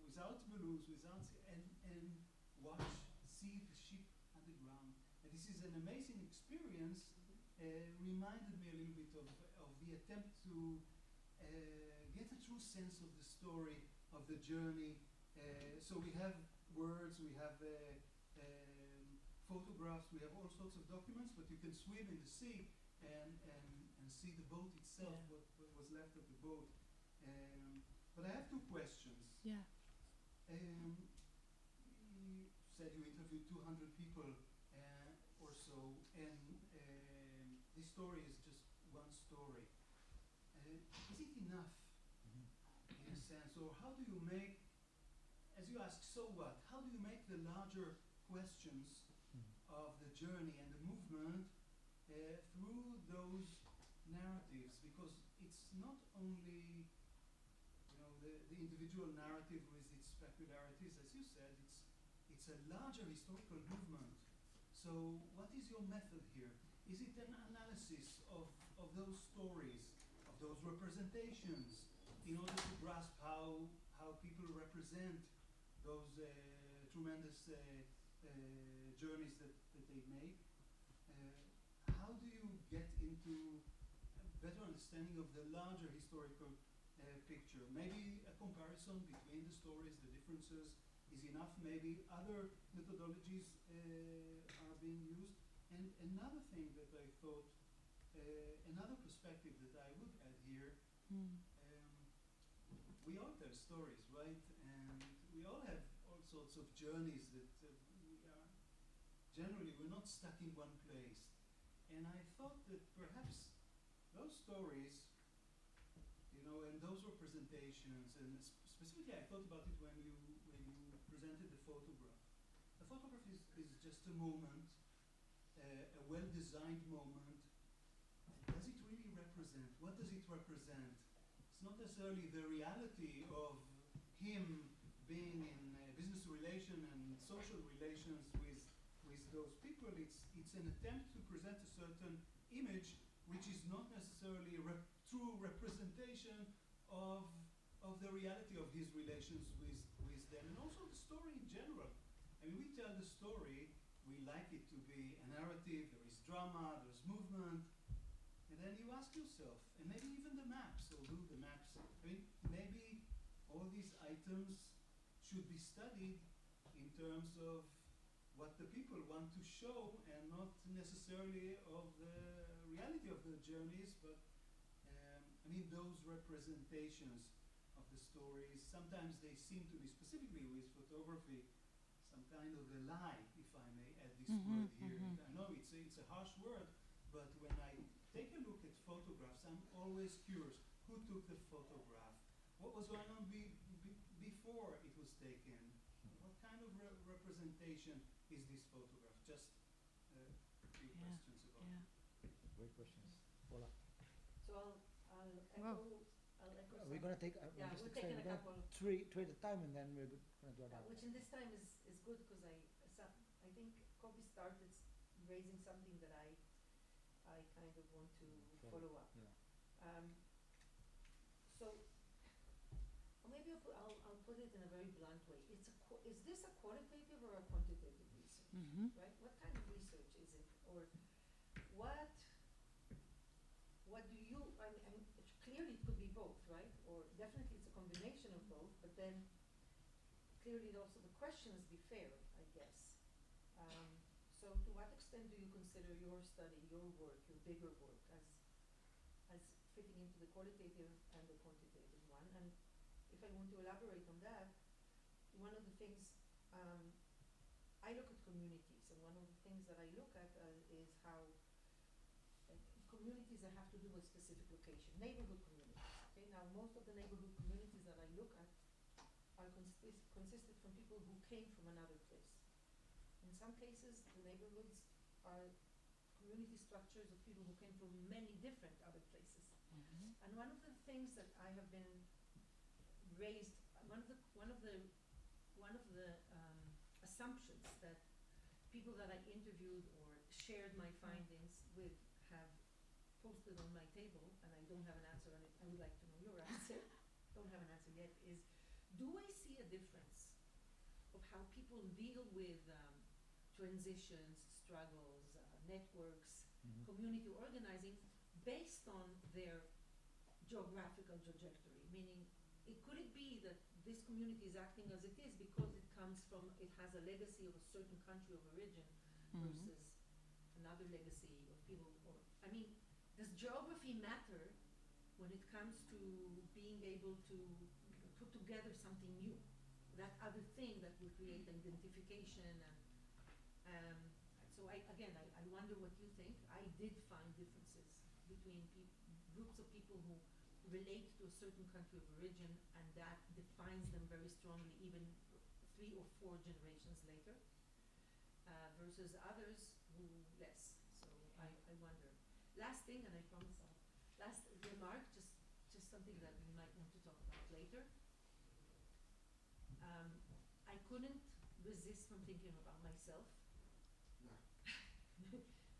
without balloons, and see the ship underground. And this is an amazing experience. Reminded me a little bit of the attempt to get a true sense of the story of the journey. So we have words, we have photographs, we have all sorts of documents, but you can swim in the sea and see the boat itself, what was left of the boat. But I have two questions. Yeah. You said you interviewed 200 people also, and this story is just one story. Is it enough, in a sense, or how do you make, as you ask, so what? How do you make the larger questions of the journey and the movement through those narratives? Because it's not only, you know, the individual narrative with its peculiarities, as you said, it's a larger historical movement. So what is your method here? Is it an analysis of those stories, of those representations, in order to grasp how people represent those tremendous journeys that they make? How do you get into a better understanding of the larger historical picture? Maybe a comparison between the stories, the differences is enough. Maybe other methodologies are being used. And another thing that I thought, another perspective that I would add here, we all tell stories, right? And we all have all sorts of journeys that we're not stuck in one place. And I thought that perhaps those stories, you know, and those representations, and specifically I thought about it when you presented the photograph. The photograph is just a moment, a well-designed moment. Does it really represent? What does it represent? It's not necessarily the reality of him being in business relation and social relations with those people. It's an attempt to present a certain image which is not necessarily a true representation of the reality of his relations with them, and also the story in general. I mean, we tell the story, we like it to be a narrative, there is drama, there's movement, and then you ask yourself, and maybe even the maps, although the maps, I mean, maybe all these items should be studied in terms of what the people want to show, and not necessarily of the reality of the journeys, but I mean, those representations of the stories, sometimes they seem to be, specifically with photography, some kind of a lie, if I may add this word here. I know it's a harsh word, but when I take a look at photographs, I'm always curious, who took the photograph? What was going on before it was taken? What kind of representation is this photograph? Just a few questions about it. Great questions. Paula. So I'll echo We're going to take, yeah, just we're explain, taking a couple. trade at a time, and then we're going to do that. Which in this time is good, because I think Kobe started raising something that I kind of want to follow up. Yeah. So maybe I'll put it in a very blunt way. Is this a qualitative or a quantitative research? Right? What kind of research is it, or what do you? Clearly it could be both, right? Or definitely it's a combination of both. But then clearly also the questions differ, I guess. So to what extent do you consider your study, your work, your bigger work, as fitting into the qualitative and the quantitative one? And if I want to elaborate on that, one of the things I look at communities, and one of the things that I look at is how communities that have to do with specific location, neighborhood communities. Okay, now most of the neighborhood communities that I look at are consisted from people who came from another place. In some cases, the neighborhoods are community structures of people who came from many different other places. And one of the things that I have been raised, one of the assumptions that people that I interviewed or shared my findings with have posted on my table, and I don't have an answer on it, I would like to know your answer, don't have an answer yet, is do I see a difference of how people deal with transitions, struggles, networks, community organizing based on their geographical trajectory? Meaning, could it be that this community is acting as it is because it has a legacy of a certain country of origin versus another legacy of people, or, I mean, does geography matter when it comes to being able to put together something new? That other thing that will create identification, and so So I wonder what you think. I did find differences between groups of people who relate to a certain country of origin, and that defines them very strongly, even 3 or 4 generations later, versus others who less. So I wonder. Last thing, and I promise last remark, just something that we might want to talk about later. I couldn't resist from thinking about myself.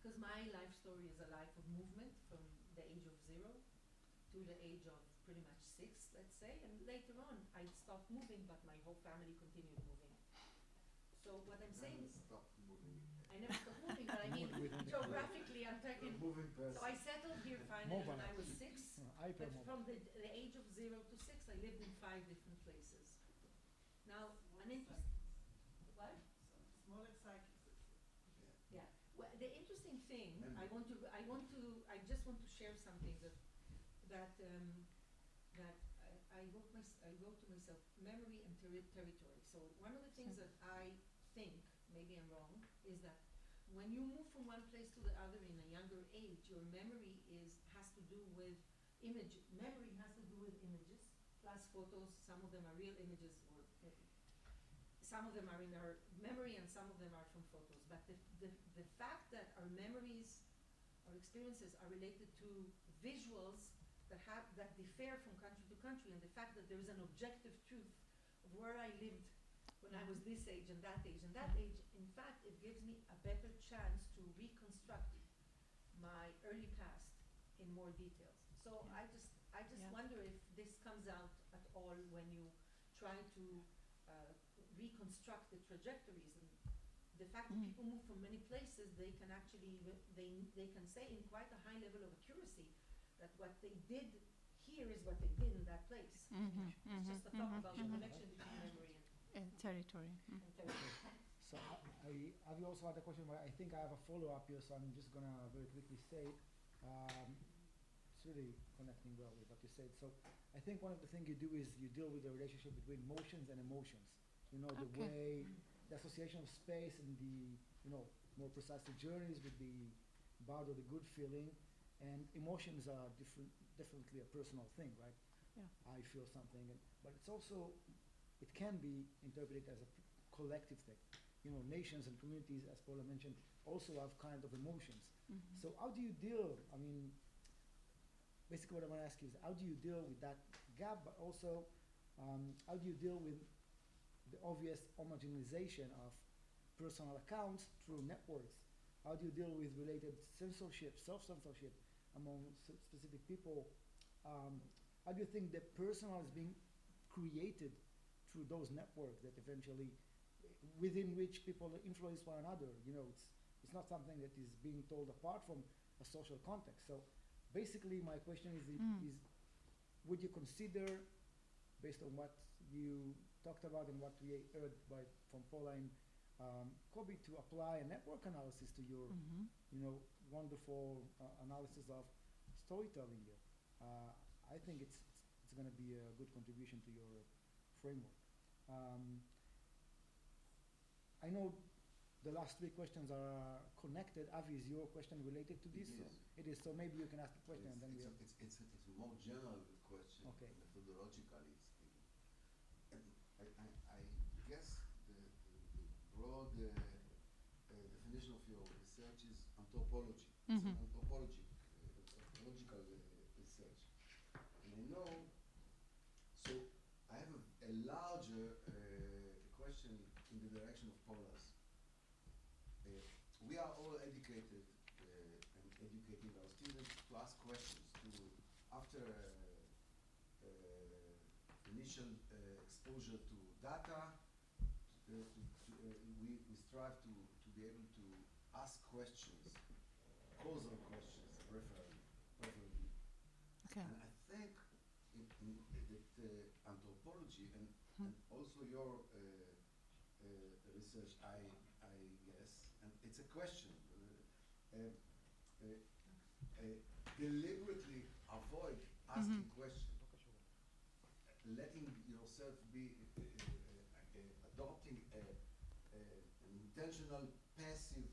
Because my life story is a life of movement from the age of 0 to the age of pretty much 6, let's say, and later on I stopped moving, but my whole family continued moving. So what I'm saying is, I never stopped moving, but I mean geographically I'm talking. So I settled here finally when I was 6, but from the age of 0 to 6 I lived in 5 different places. Now, an interesting, what? Small cycles. Yeah. Well, the interesting thing, I just want to share something that I wrote to myself, memory and territory. So one of the things that I think, maybe I'm wrong, is that when you move from one place to the other in a younger age, your memory has to do with memory has to do with images, plus photos. Some of them are real images, or some of them are in our memory and some of them are from photos. But the fact that our memories, our experiences are related to visuals that differ from country to country, and the fact that there is an objective truth of where I lived when I was this age and that age and that age, in fact, it gives me a better chance to reconstruct my early past in more details. So I just wonder if this comes out at all when you try to reconstruct the trajectories. And the fact that people move from many places, they can actually they can say in quite a high level of accuracy that what they did here is what they did in that place. It's just a thought about the connection between memory and territory. and territory. So I also had a question, but I think I have a follow-up here, so I'm just going to very quickly say, it's really connecting well with what you said. So I think one of the things you do is you deal with the relationship between motions and emotions. You know, the way, the association of space and the, more precisely journeys with the bad or the good feeling, and emotions are definitely a personal thing, right? Yeah. I feel something, but it's also, it can be interpreted as a collective thing. Nations and communities, as Paula mentioned, also have kind of emotions. So how do you deal, basically what I want to ask you is, how do you deal with that gap, but also how do you deal with the obvious homogenization of personal accounts through networks? How do you deal with related censorship, self-censorship among specific people? How do you think the personal is being created through those networks that eventually, within which people influence one another? It's not something that is being told apart from a social context. So basically my question is would you consider, based on what you talked about and what we heard from Paula and Kobe, to apply a network analysis to your wonderful analysis of storytelling here? I think it's going to be a good contribution to your framework. I know the last 3 questions are connected. Avi, is your question related to this? It is. So maybe you can ask the question and then it's a more general question, okay, methodologically speaking. I guess the broad definition of your research is anthropology. It's an anthropological research. And I know, so I have a larger question in the direction of Paula's. We are all educated and educating our students to ask questions. After initial exposure to data, we strive to be able to ask questions, causal questions, preferably. Okay. And I think that anthropology and also your research, I guess, and it's a question, deliberately avoid asking questions, letting yourself be adopting an intentional passive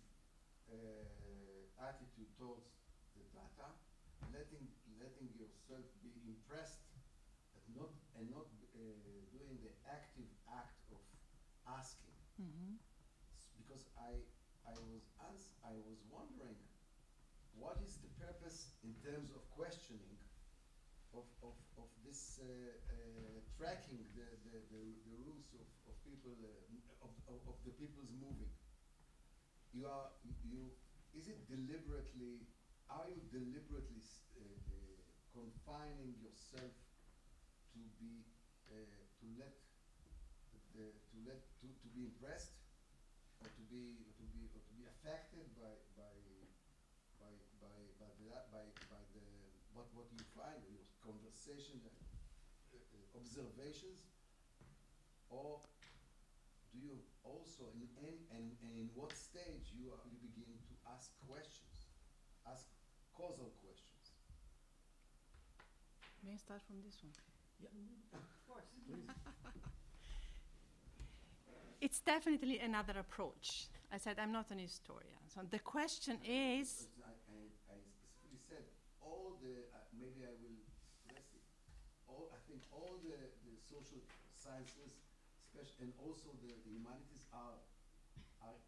attitude towards the data, letting yourself be impressed, but not doing the active act of asking. Because I was wondering, what is the purpose in terms of questioning of this tracking the rules of people of the people's moving? Is it deliberately? Are you deliberately confining yourself to be to be impressed, or to be affected by what you find in your conversation and observations, or do you also in what stage you begin to ask questions, ask causal questions? May I start from this one? Of course. It's definitely another approach. I said I'm not an historian. So the question is, I specifically said all the, maybe I will stress it, I think all the social sciences, and also the humanities are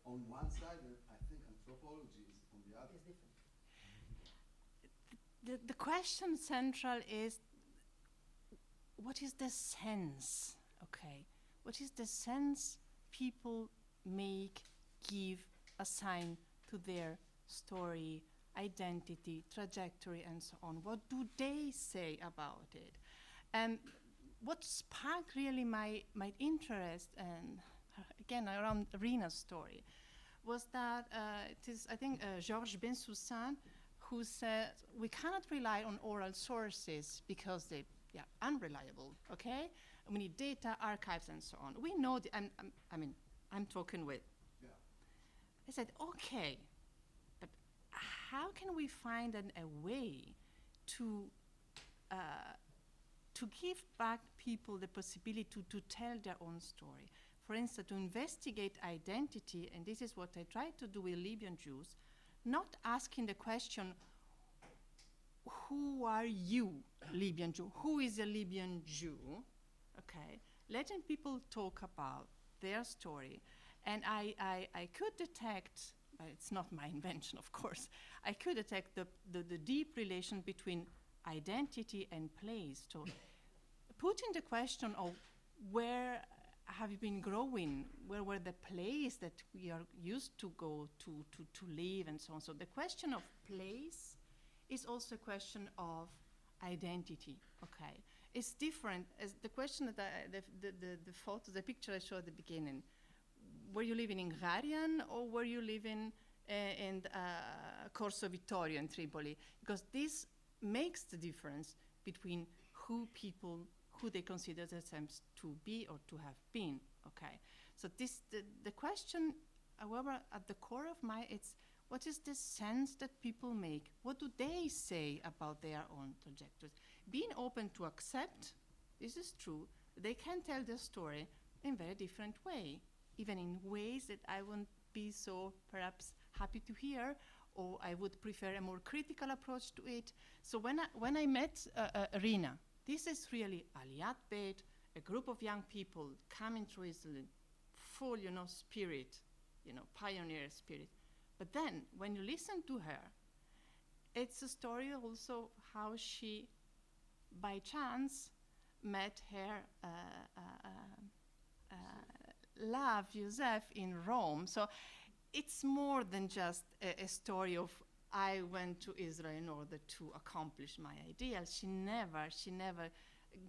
on one side, and I think anthropology is on the other. It's different. the question central is, what is the sense, okay? What is the sense people make, give, assign to their story, identity, trajectory, and so on? What do they say about it? And what sparked really my interest, and again around Rena's story, was that it is, I think, Georges Bensoussan, who said we cannot rely on oral sources because they are unreliable, okay? We need data, archives, and so on. We know, I'm talking with. Yeah. I said, okay, but how can we find a way to give back people the possibility to tell their own story? For instance, to investigate identity, and this is what I tried to do with Libyan Jews, not asking the question, who are you, Libyan Jew? Who is a Libyan Jew? Okay, letting people talk about their story. And I could detect, but it's not my invention, of course, I could detect the deep relation between identity and place. So putting the question of where have you been growing, where were the place that we are used to go to live, and so on. So the question of place is also a question of identity, okay? It's different as the question that the photo, the picture I showed at the beginning. Were you living in Garian, or were you living in Corso Vittorio in Tripoli? Because this makes the difference between who they consider themselves to be or to have been, okay? So the question, however, at the core of it's what is the sense that people make? What do they say about their own trajectories? Being open to accept, this is true, they can tell their story in very different way, even in ways that I wouldn't be so perhaps happy to hear, or I would prefer a more critical approach to it. So when I met Rina, this is really Aliyah Beit, a group of young people coming through Israel, full, spirit, pioneer spirit. But then, when you listen to her, it's a story also how she, by chance, met her love, Joseph, in Rome. So it's more than just a story of I went to Israel in order to accomplish my ideals. She never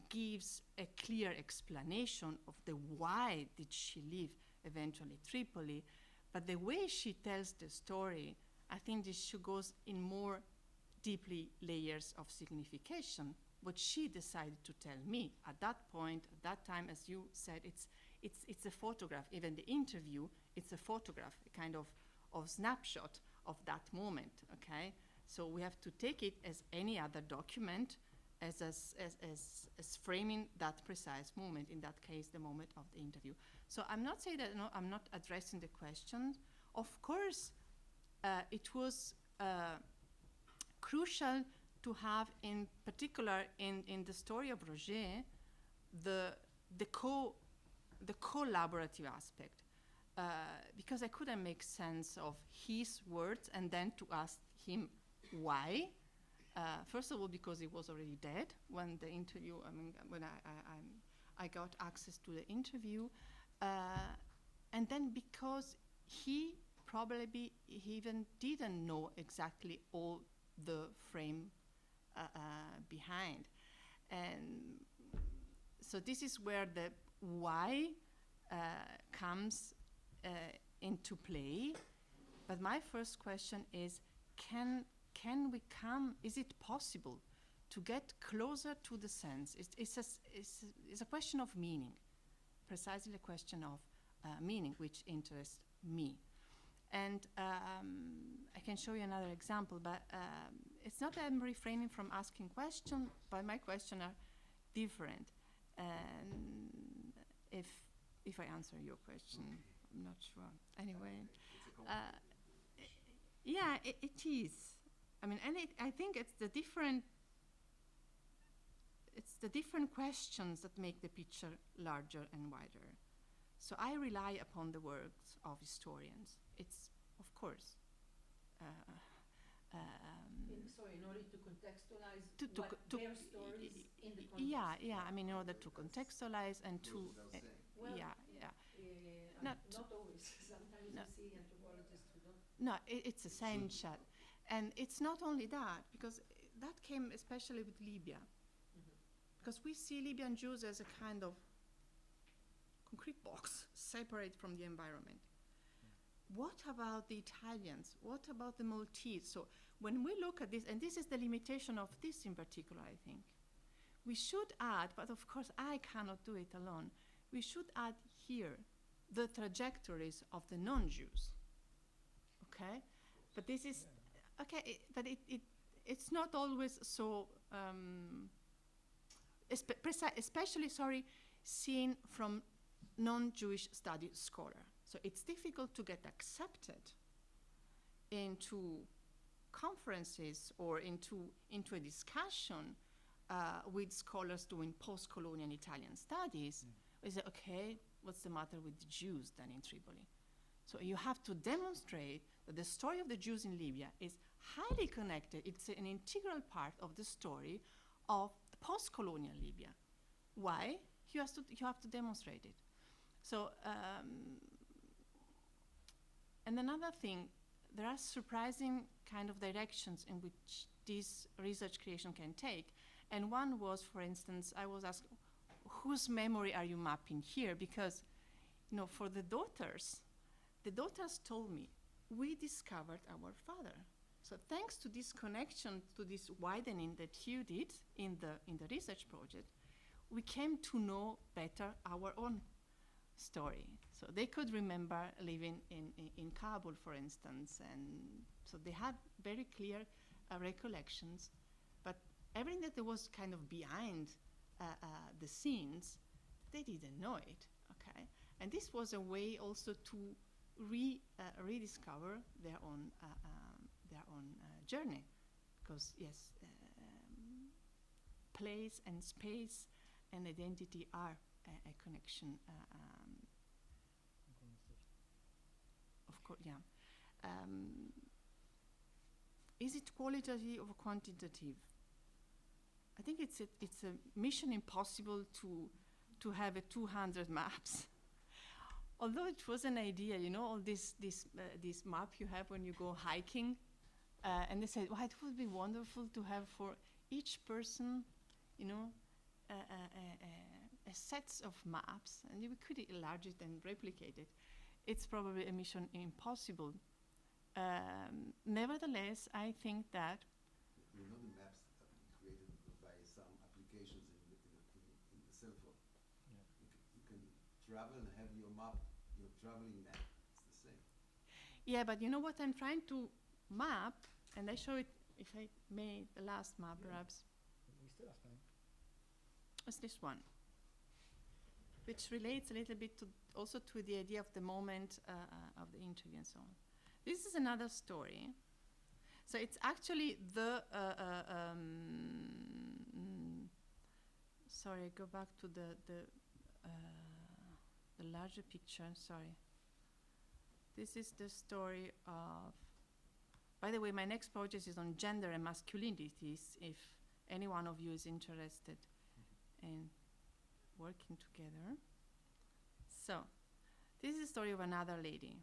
gives a clear explanation of the why did she leave eventually Tripoli. But the way she tells the story, I think this goes in more deeply layers of signification. What she decided to tell me at that point, at that time, as you said, it's a photograph. Even the interview, it's a photograph, a kind of snapshot of that moment, okay? So we have to take it as any other document, as framing that precise moment, in that case, the moment of the interview. So I'm not saying that, I'm not addressing the question. Of course, it was crucial to have, in particular, in the story of Roger, the collaborative aspect, because I couldn't make sense of his words and then to ask him why. First of all, because he was already dead when the interview. I mean, when I got access to the interview, and then because he probably even didn't know exactly all the frame behind, and so this is where the why comes into play. But my first question is, can we come, is it possible to get closer to the sense? It's a question of meaning, precisely a question of meaning, which interests me. And I can show you another example, but it's not that I'm refraining from asking questions, but my questions are different. And if I answer your question, I'm not sure. Anyway, yeah, it is. I mean, and I think it's the different questions that make the picture larger and wider. So I rely upon the works of historians. It's, of course, in order to contextualize their stories in the context. Yeah. I mean, in order to contextualize and to, Well, yeah. Not always. Sometimes No. we see anthropologists who don't. No, it's essential. And it's not only that, because that came especially with Libya. Because we see Libyan Jews as a kind of concrete box, separate from the environment. What about the Italians? What about the Maltese? So when we look at this, and this is the limitation of this in particular, I think, we should add, but of course I cannot do it alone, we should add here the trajectories of the non-Jews, okay? But this is, okay, but it's not always so, especially, seen from non-Jewish study scholar. So it's difficult to get accepted into conferences or into a discussion with scholars doing post-colonial Italian studies. Is it okay? What's the matter with the Jews then in Tripoli? So you have to demonstrate that the story of the Jews in Libya is highly connected. It's an integral part of the story of the post-colonial Libya. Why? You have to demonstrate it. So, and another thing, there are surprising kind of directions in which this research creation can take. And one was, for instance, I was asked, whose memory are you mapping here? Because, for the daughters told me, we discovered our father. So thanks to this connection, to this widening that you did in the research project, we came to know better our own story. So they could remember living in Kabul, for instance, and so they had very clear recollections, but everything that was kind of behind the scenes, they didn't know it, okay? And this was a way also to rediscover their own journey, because yes, place and space and identity are a connection. Of course, yeah. Is it qualitative or quantitative? I think it's a mission impossible to have 200 maps. Although it was an idea, all this map you have when you go hiking, and they said, well, it would be wonderful to have for each person, a set of maps, and we could enlarge it and replicate it. It's probably a mission impossible. Nevertheless, I think that the maps have been created by some applications in the cell phone. Yeah. You can travel and have your map, your traveling map. It's the same. Yeah, but you know what I'm trying to map, and I show it, if I may, the last map, perhaps. We still have time. It's this one, which relates a little bit also to the idea of the moment of the interview and so on. This is another story. So it's actually the, sorry, go back to the larger picture, sorry. This is the story of, by the way, my next project is on gender and masculinities, if any one of you is interested in working together. So, this is the story of another lady,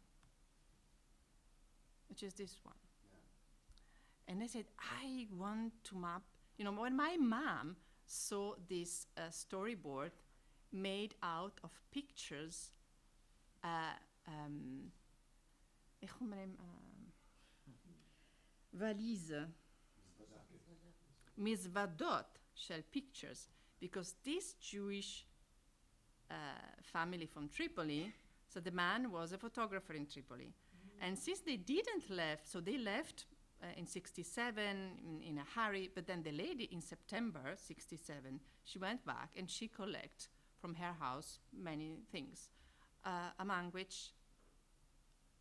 which is this one. Yeah. And I said, I want to map, you know, when my mom saw this storyboard made out of pictures, valise, mizvadot shell pictures, because this Jewish family from Tripoli, so the man was a photographer in Tripoli. And since they didn't left, so they left in 67 in a hurry, but then the lady in September 67, she went back and she collect from her house many things, among which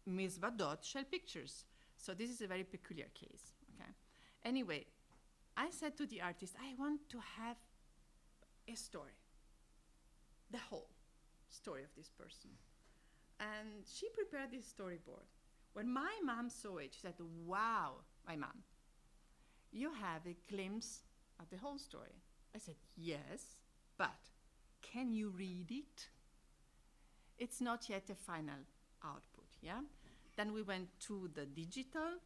mizvadot shell pictures. So this is a very peculiar case, okay? Anyway, I said to the artist, I want to have a story, the whole story of this person. And she prepared this storyboard. When my mom saw it, she said, wow, my mom, you have a glimpse of the whole story. I said, yes, but can you read it? It's not yet a final output, yeah? Then we went to the digital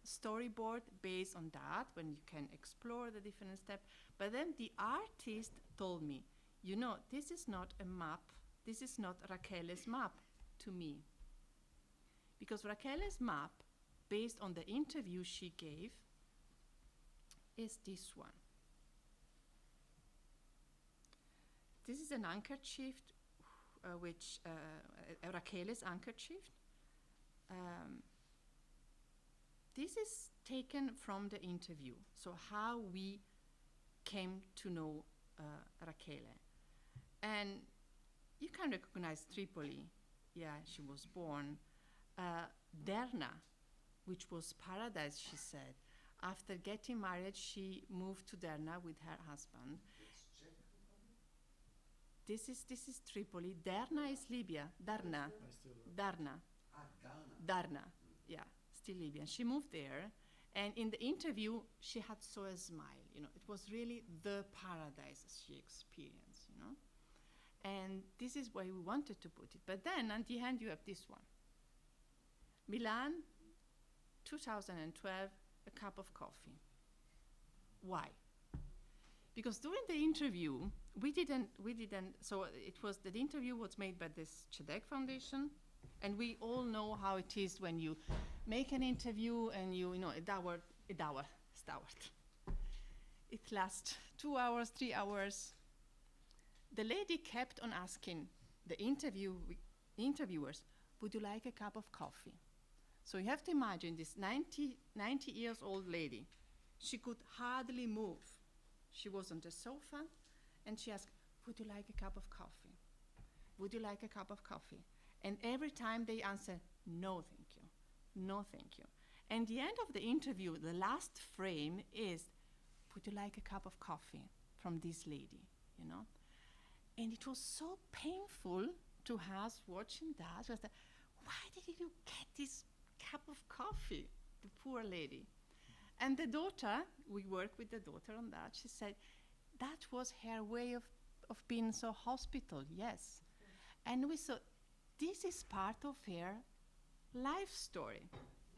storyboard based on that, when you can explore the different steps. But then the artist told me, you know, this is not a map, this is not Raquel's map to me. Because Raquel's map, based on the interview she gave, is this one. This is an handkerchief, which Raquel's handkerchief. This is taken from the interview, so how we came to know Raquel. And you can recognize Tripoli. Yeah, she was born. Derna, which was paradise, she said. After getting married, she moved to Derna with her husband. This is Tripoli. Derna is Libya. Darna. Darna. Darna. Yeah, still Libya. She moved there, and in the interview, she had so a smile. You know, it was really the paradise she experienced. You know, and this is why we wanted to put it. But then, on the end, you have this one. Milan, 2012, a cup of coffee. Why? Because during the interview, we didn't, so the interview was made by this Chedek Foundation, and we all know how it is when you make an interview and you know, it lasts 2 hours, 3 hours. The lady kept on asking the interviewers, would you like a cup of coffee? So you have to imagine this 90 years old lady, she could hardly move. She was on the sofa, and she asked, would you like a cup of coffee? Would you like a cup of coffee? And every time they answer, no, thank you. No, thank you. And the end of the interview, the last frame is, would you like a cup of coffee from this lady, you know? And it was so painful to us watching that. Was that, why did you get this cup of coffee, the poor lady? And the daughter, we worked with the daughter on that, she said, that was her way of being so hospital, yes. And we saw, this is part of her life story,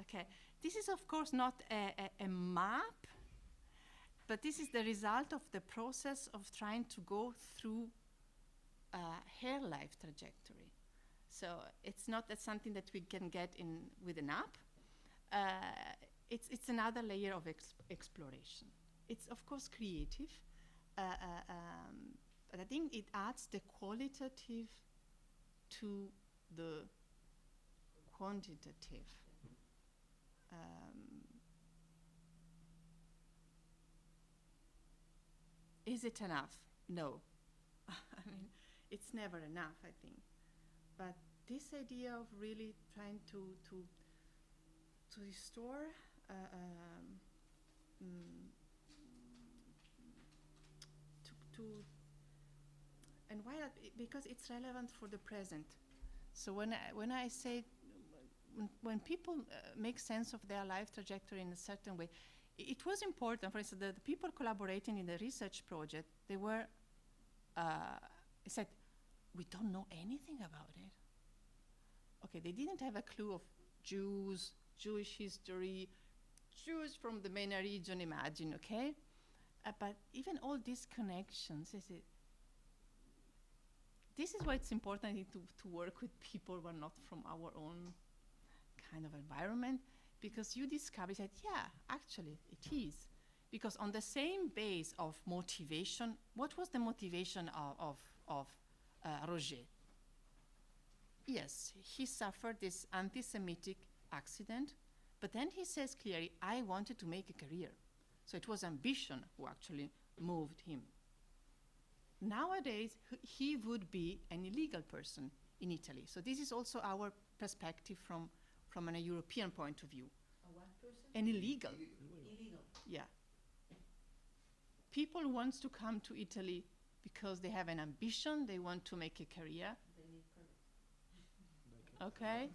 okay? This is, of course, not a map, but this is the result of the process of trying to go through her life trajectory. So it's not that something that we can get in with an app. It's another layer of exploration. It's, of course, creative, but I think it adds the qualitative to the quantitative. Is it enough? No. I mean, it's never enough, I think. But this idea of really trying to restore and why that? Because it's relevant for the present. So when I say when people make sense of their life trajectory in a certain way, it was important. For instance, the people collaborating in the research project, they were said, we don't know anything about it. Okay, they didn't have a clue of Jews, Jewish history, Jews from the MENA region, imagine, okay? But even all these connections, this is why it's important to work with people who are not from our own kind of environment, because you discover that, yeah, actually it is. Because on the same base of motivation, what was the motivation of Roger? Yes, he suffered this anti-Semitic accident, but then he says clearly, I wanted to make a career. So it was ambition who actually moved him. Nowadays, he would be an illegal person in Italy. So this is also our perspective from a European point of view. A what person? An illegal. Illegal. Yeah. People want to come to Italy because they have an ambition, they want to make a career. They need permit. Okay.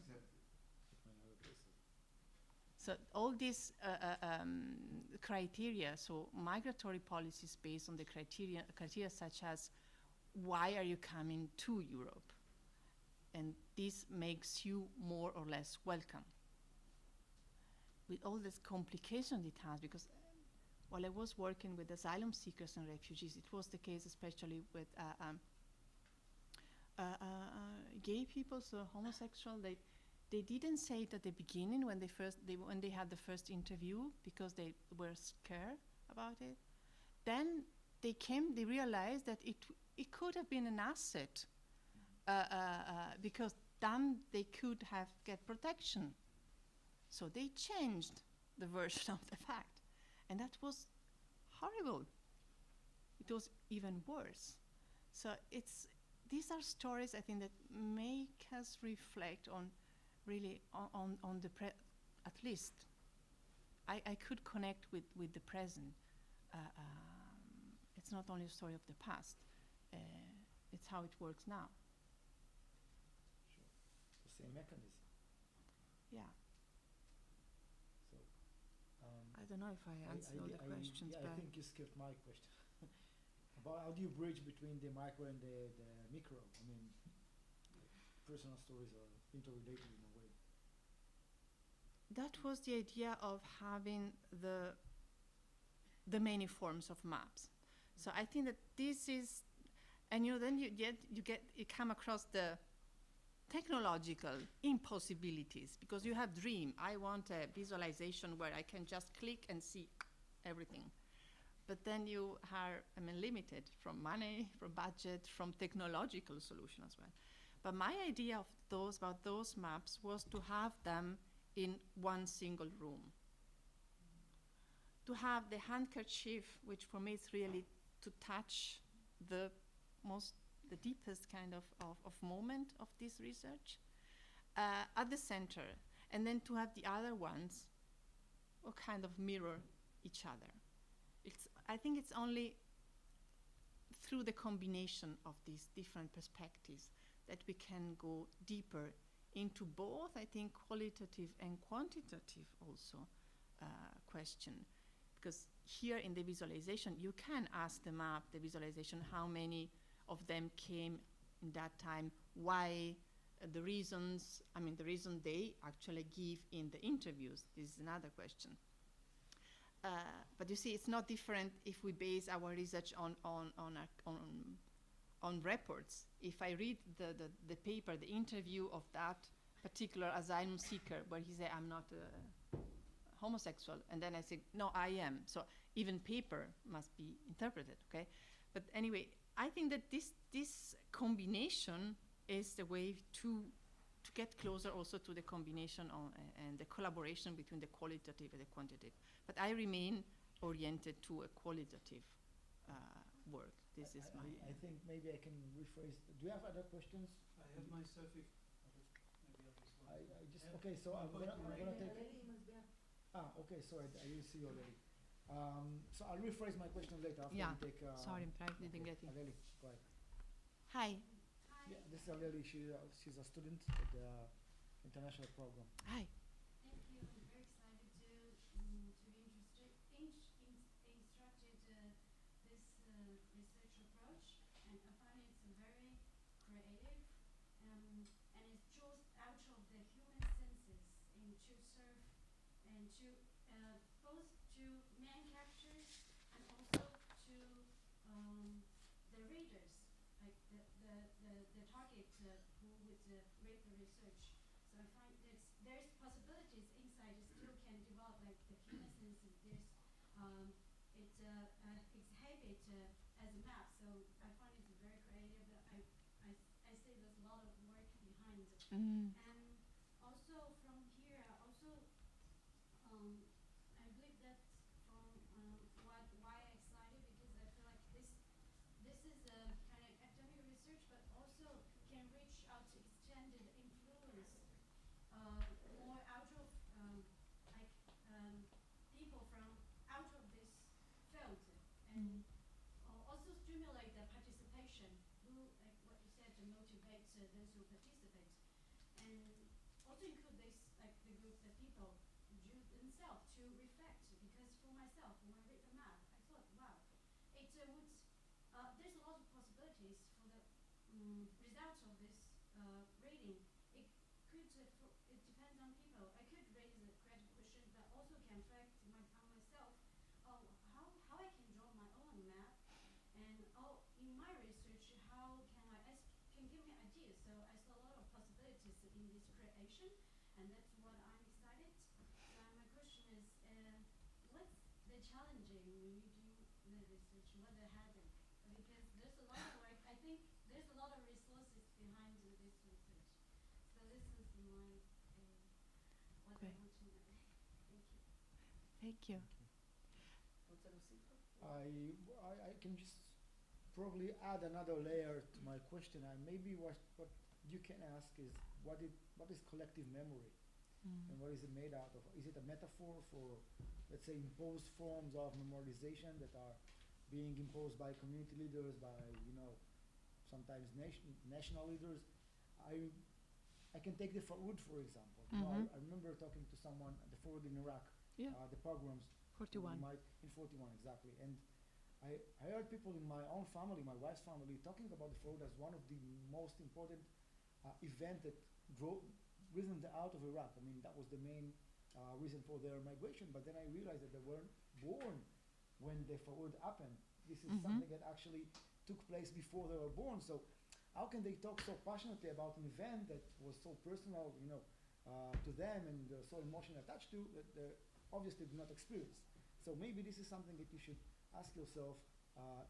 So all these criteria, so migratory policies based on the criteria such as why are you coming to Europe? And this makes you more or less welcome. With all this complication it has, because while I was working with asylum seekers and refugees, it was the case especially with gay people, so homosexual. They didn't say it at the beginning when they had the first interview because they were scared about it. Then they realized that it could have been an asset because then they could have get protection. So they changed the version of the fact. And that was horrible. It was even worse. So these are stories, I think, that make us reflect on really on the at least I could connect with the present. It's not only a story of the past. It's how it works now. Sure. The same mechanism. Yeah. So I don't know if I answered all the questions, yeah, but I think you skipped my question. About how do you bridge between the micro and the micro? I mean, personal stories are interrelated in a way. that was the idea of having the many forms of maps. So I think that this is, and then you come across the technological impossibilities, because you have dream. I want a visualization where I can just click and see everything. But then you are limited from money, from budget, from technological solution as well. But my idea of about those maps was to have them in one single room. To have the handkerchief, which for me is really to touch the deepest kind of moment of this research, at the center, and then to have the other ones kind of mirror each other. I think it's only through the combination of these different perspectives that we can go deeper into both, I think, qualitative and quantitative also question. Because here in the visualization, you can ask the map, the visualization, how many of them came in that time, why, the reasons, the reason they actually give in the interviews. This is another question. But you see, it's not different if we base our research on reports. If I read the paper, the interview of that particular asylum seeker, where he said, I'm not homosexual, and then I say, no, I am. So even paper must be interpreted, okay? But anyway, I think that this combination is the way to get closer also to the combination and the collaboration between the qualitative and the quantitative. But I remain oriented to a qualitative work. This is my... I think maybe I can rephrase. Do you have other questions? I have myself, if I just, okay, so I'm gonna take, okay, so I didn't see you already. So I'll rephrase my question later after Yeah, we take, sorry, I didn't get it. Aliyah, go ahead. Hi. Yeah, this is Aliyah, she's a student at the international program. Hi. Thank you. I'm very excited to be instructed this research approach, and I find it's very creative, and it draws out of the human senses and to serve and to both to main characters and also to the readers, like the target who would read the research. So I find there's possibilities inside. It still can develop like the human senses. There's exhibit as a map. So I find it very creative. I say there's a lot of work behind. Mm. And also from here, I believe that from why I excited, because I feel like this is a kind of academic research, but also can reach out to extended influence more out of people from out of this field, and also stimulate the participation. Who, like what you said, to motivate those who participate, and also include this like the group of people themselves to reflect. Because for myself, when I read the map, I thought, wow, it would. There's a lot of possibilities for the result of this reading. It could, it depends on people. I could raise a creative question, but also can reflect on myself. How I can draw my own map, and in my research, how can can give me ideas. So I saw a lot of possibilities in this creation, and that's what I'm excited. My question is, what's the challenging when you do the research? What the headache? Because there's a lot of work. I think there's a lot of resources behind this research. So this is my what I Great. want to know. Thank you. Thank you. I can just probably add another layer to my question. And maybe what you can ask is what is collective memory, and what is it made out of? Is it a metaphor for, let's say, imposed forms of memorialization that are being imposed by community leaders, by sometimes national leaders? I can take the Faroud, for example. I remember talking to someone at the Faroud in Iraq, Yeah. the pogroms. 41. In 41, exactly. And I heard people in my own family, my wife's family, talking about the Faroud as one of the most important event that drove rhythm out of Iraq. I mean, that was the main reason for their migration. But then I realized that they weren't born when the Faroud happened. This is something that actually took place before they were born. So how can they talk so passionately about an event that was so personal, to them, and they're so emotionally attached to, that they obviously did not experience? So maybe this is something that you should ask yourself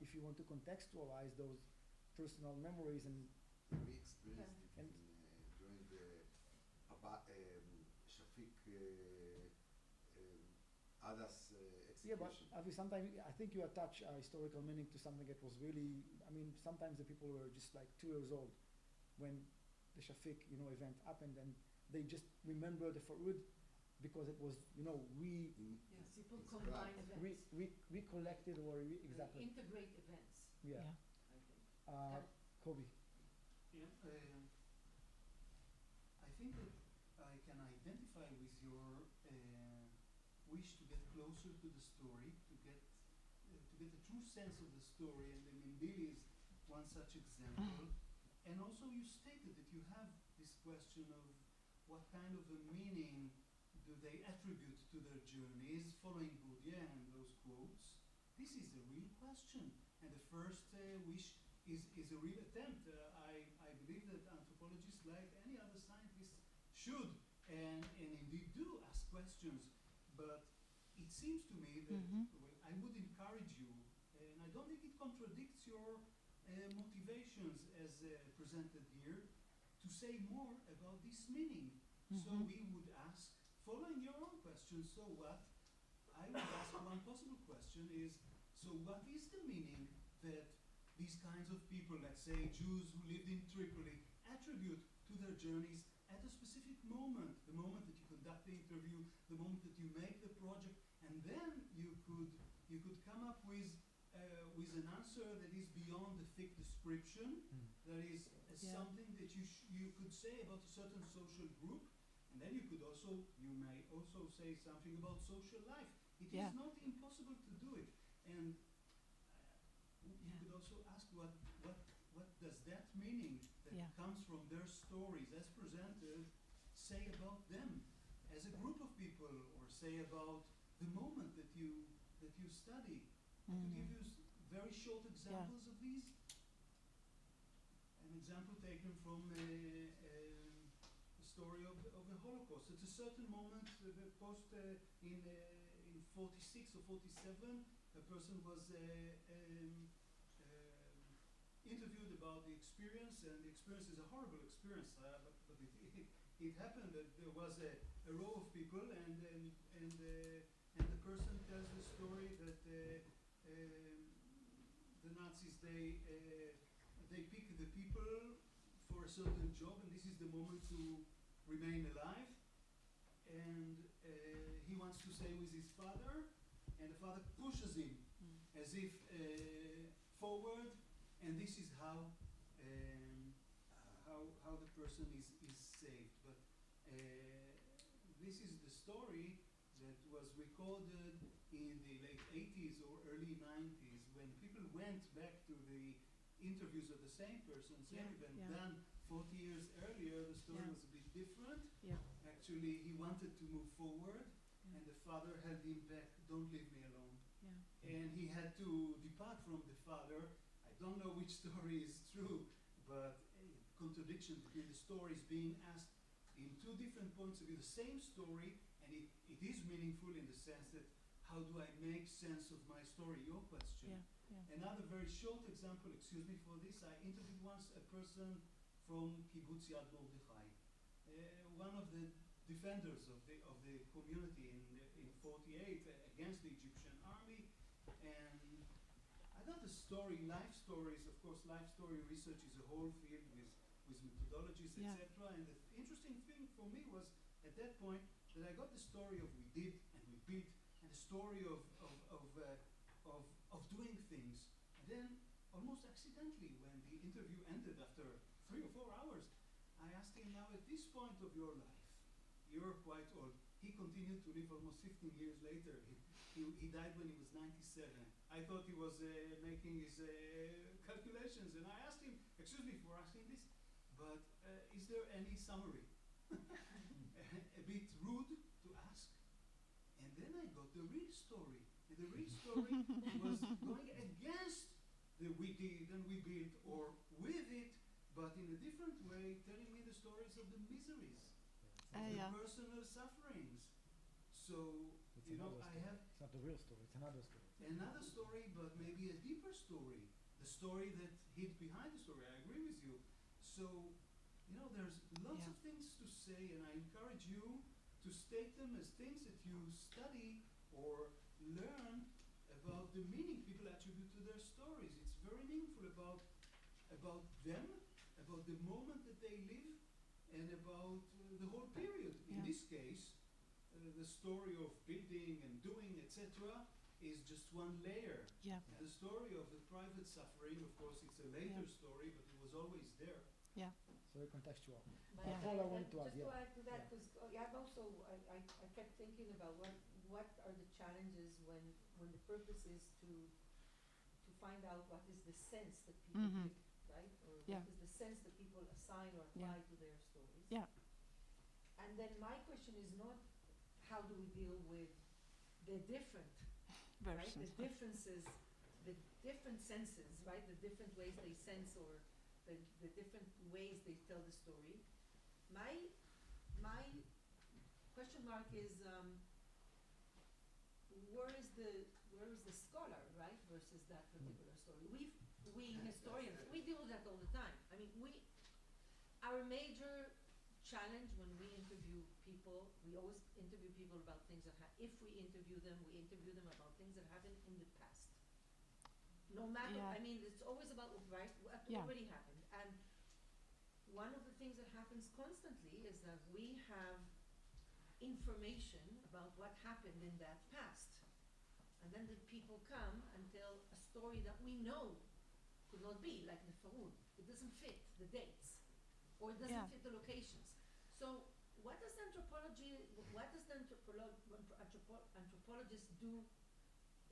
if you want to contextualize those personal memories. And We experienced it And- during the Shafiq Adas yeah, but execution. sometimes I think you attach historical meaning to something that was really, I mean, sometimes the people were just like 2 years old when the Shafiq, event happened, and they just remember the Faroud because it was, People It's combine right. events. recollected or exactly. Integrate events, Yeah. Yeah. I think. Kobe. Yeah, I think that I can identify with your wish to get closer to the story, to get a true sense of the story, and the Mendili is one such example. And also you stated that you have this question of what kind of a meaning do they attribute to their journeys, following Bourdieu and those quotes. This is a real question, and the first wish is a real attempt. I believe that anthropologists, like any other scientists, should and indeed do ask questions. But it seems to me that I would encourage you, and I don't think it contradicts your motivations as presented here, to say more about this meaning. So we would ask, following your own question, so what? I would ask one possible question is, so what is the meaning that these kinds of people, let's say Jews who lived in Tripoli, attribute to their journeys at a specific moment, the moment that you conduct the interview, the moment that you make the project, and then you could come up with an answer that is beyond the thick description, that is something that you could say about a certain social group, and then you may also say something about social life. It is not impossible to do it, and you could also ask what does that meaning that comes from their stories as presented say about them as a group of people, or say about the moment that you study. To give you very short examples of these. An example taken from the story of the Holocaust. At a certain moment, in 46 or 47, a person was interviewed about the experience, and the experience is a horrible experience, but it happened that there was a row of people, and the person tells the story that the Nazis, they pick the people for a certain job, and this is the moment to remain alive, and he wants to stay with his father, and the father pushes him as if forward, and this is how the person is saved. But this is the story that was recorded in the late 80s or early 90s, when people went back to the interviews of the same person, same event, done 40 years earlier. The story was a bit different. Actually, he wanted to move forward, and the father held him back. Don't leave me alone. And he had to depart from the father. I don't know which story is true, but contradiction between the stories being asked in two different points of view, the same story, and it is meaningful in the sense that how do I make sense of my story, your question. Another very short example, excuse me for this, I interviewed once a person from Kibbutz Yad Mordechai, one of the defenders of the community in 48 against the Egyptian army, and I got the story, life stories. Of course, life story research is a whole field with methodologies, etc. And the interesting thing for me was at that point that I got the story of we did and we built, and the story of doing things. And then, almost accidentally, when the interview ended after 3 or 4 hours, I asked him, now at this point of your life, you're quite old. He continued to live almost 15 years later. He died when he was 97. I thought he was making his calculations, and I asked him, excuse me for asking this, but is there any summary? A bit rude to ask. And then I got the real story. And the real story was going against the we did and we built, or with it, but in a different way, telling me the stories of the miseries, the personal sufferings. So, It's you know, story. It's not the real story, it's another story. Another story, but maybe a deeper story. The story that hid behind the story. I agree with you. So, you know, there's lots of things to say, and I encourage you to state them as things that you study or learn about the meaning people attribute to their stories. It's very meaningful about them, about the moment that they live, and about the whole period. In this case, the story of building and doing, etc., is just one layer. The story of the private suffering, of course, it's a later story, but it was always there. It's very contextual. But Paul, I wanted to add, just to add to that, because I've also I kept thinking about what are the challenges when the purpose is to find out what is the sense that people give, right? Or what is the sense that people assign or apply to their stories. And then my question is not how do we deal with the different versions, right? The differences, the different senses, right? The different ways they sense, or the different ways they tell the story. My question mark is where is the scholar, right, versus that particular story? We historians, we deal with that all the time. I mean, our major challenge when we interview people, we always interview people about things that if we interview them about things that happened in the past. No matter, I mean, it's always about, right, what already happened. And one of the things that happens constantly is that we have information about what happened in that past. And then the people come and tell a story that we know could not be, like the Faroon. It doesn't fit the dates, or it doesn't fit the locations. So what does the anthropologist do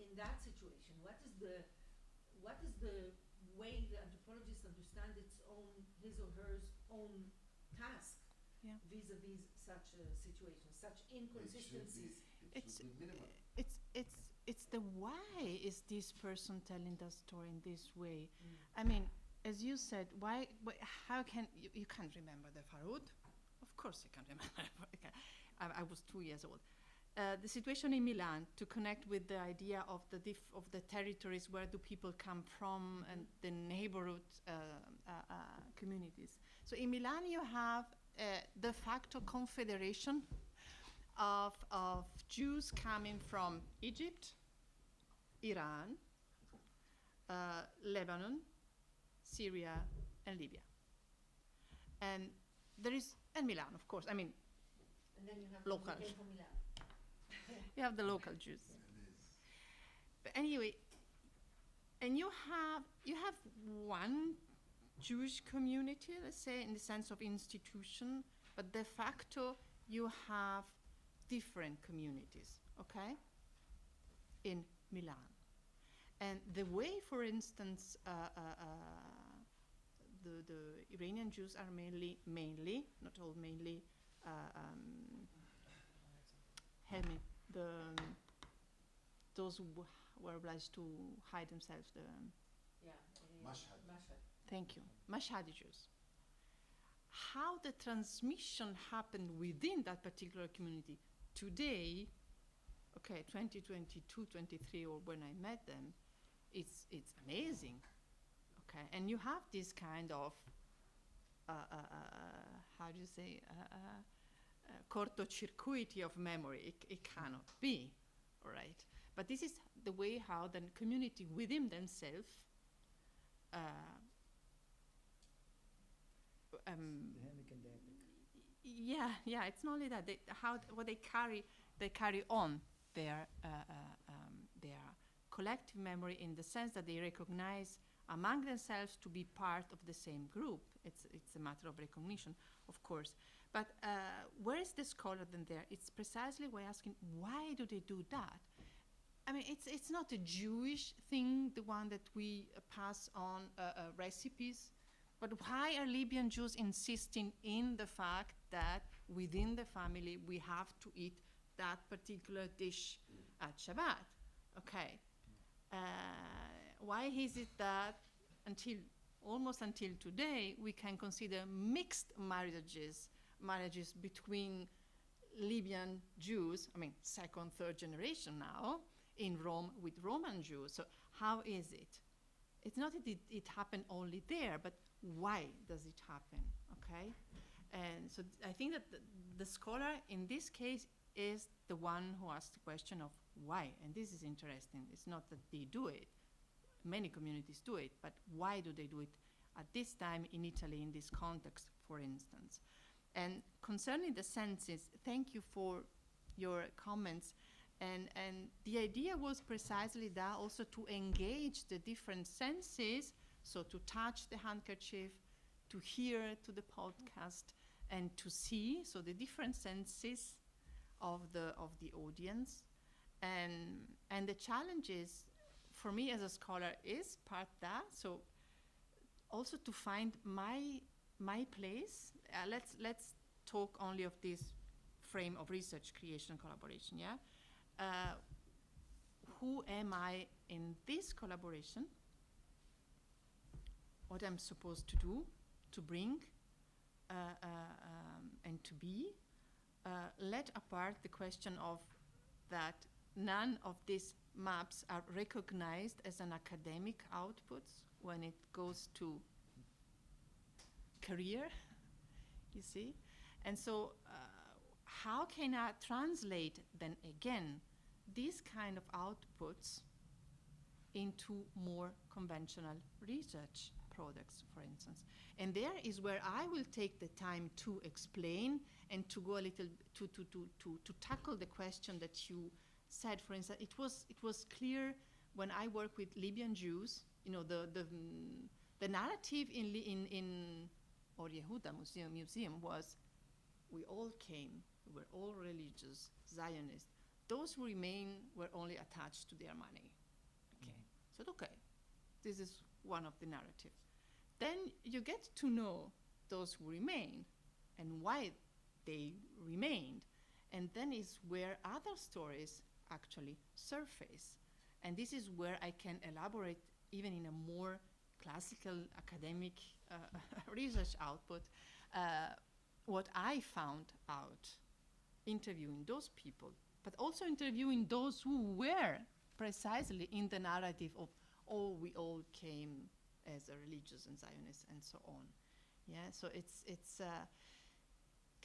in that situation? What is the way the anthropologist understands his or her own task vis-a-vis such a situation, such inconsistencies? It should be minimal. It's the why is this person telling the story in this way? I mean, as you said, how can you can't remember the Farood? Of course you can't remember. I was 2 years old. The situation in Milan, to connect with the idea of the territories, where do people come from, and the neighborhood communities. So in Milan you have de facto confederation of Jews coming from Egypt, Iran, Lebanon, Syria, and Libya. And Milan, of course. I mean, And then you have local. people from Milan. You have the local Jews. But anyway, and you have one Jewish community, let's say, in the sense of institution, but de facto you have different communities, okay, in Milan. And the way, for instance, the Iranian Jews are mainly, not all mainly, help me, those who were obliged to hide themselves, Mashhad. thank you, Mashhadi Jews. How the transmission happened within that particular community today, okay, 2022, 23, or when I met them, it's amazing, okay? And you have this kind of, how do you say, cortocircuiti of memory. It cannot be, all right? But this is the way how the community within themselves yeah, it's not only that. What they carry on their collective memory, in the sense that they recognize among themselves to be part of the same group. It's a matter of recognition, of course. But where is the scholar then there? It's precisely by asking, why do they do that? I mean, it's not a Jewish thing, the one that we pass on recipes. But why are Libyan Jews insisting in the fact that within the family we have to eat that particular dish at Shabbat? Okay. Why is it that almost until today, we can consider mixed marriages between Libyan Jews, I mean, second, third generation now, in Rome with Roman Jews? So how is it? It's not that it happened only there, but why does it happen, okay? And so I think that the scholar in this case is the one who asks the question of why, and this is interesting. It's not that they do it, many communities do it, but why do they do it at this time in Italy, in this context, for instance? And concerning the senses, thank you for your comments. And the idea was precisely that, also to engage the different senses, so to touch the handkerchief, to hear to the podcast, and to see, so the different senses of the audience. And the challenges for me as a scholar is part that, so also to find my place. Let's talk only of this frame of research, creation, collaboration, yeah? Who am I in this collaboration? What I'm supposed to do, to bring, and to be. Let apart the question of that none of these maps are recognized as an academic output when it goes to career, you see? And so how can I translate then again these kind of outputs into more conventional research products, for instance. And there is where I will take the time to explain and to go a little to tackle the question that you said. For instance, it was clear when I work with Libyan Jews, you know, the narrative in Or Yehuda Museum was, we all came, we were all religious, Zionists. Those who remain were only attached to their money. Okay, so okay, this is one of the narratives. Then you get to know those who remain and why they remained, and then is where other stories actually surface. And this is where I can elaborate even in a more classical academic research output, what I found out interviewing those people, but also interviewing those who were precisely in the narrative of, oh, we all came as a religious and Zionists and so on. Yeah, so it's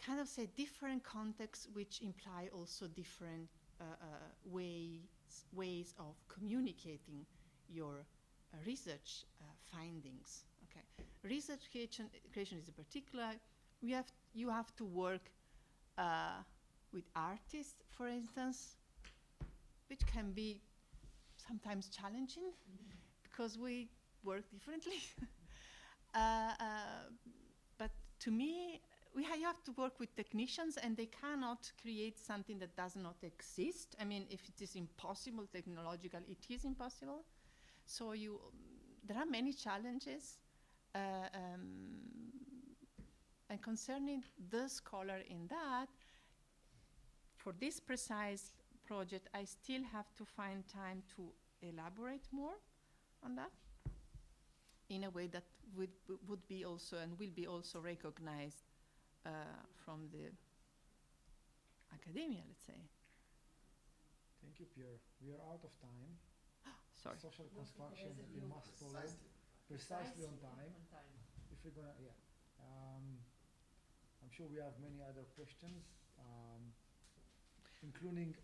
kind of say different contexts which imply also different ways of communicating your research findings. Okay, research creation is a particular. You have to work with artists, for instance, which can be sometimes challenging because we work differently. But to me, you have to work with technicians, and they cannot create something that does not exist. I mean, if it is impossible technological, it is impossible. So there are many challenges. And concerning the scholar in that, for this precise project, I still have to find time to elaborate more on that in a way that would be also and will be also recognized from the academia, let's say. Thank you, Piera. We are out of time. Sorry. Social construction that we must follow precisely on time. If we're gonna, yeah. I'm sure we have many other questions, including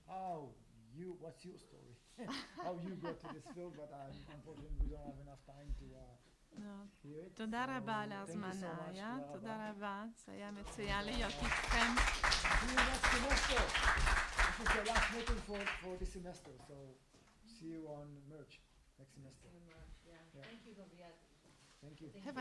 what's your story? How you got to this field, but unfortunately we don't have enough time to hear it. תודה רבה על ההזמנה, תודה רבה, זה היה מצוין להיות איתכם. See you next semester. This is the last meeting for this semester, so see you on March next semester. Yeah. Thank you, Gabriel. Thank you. Have a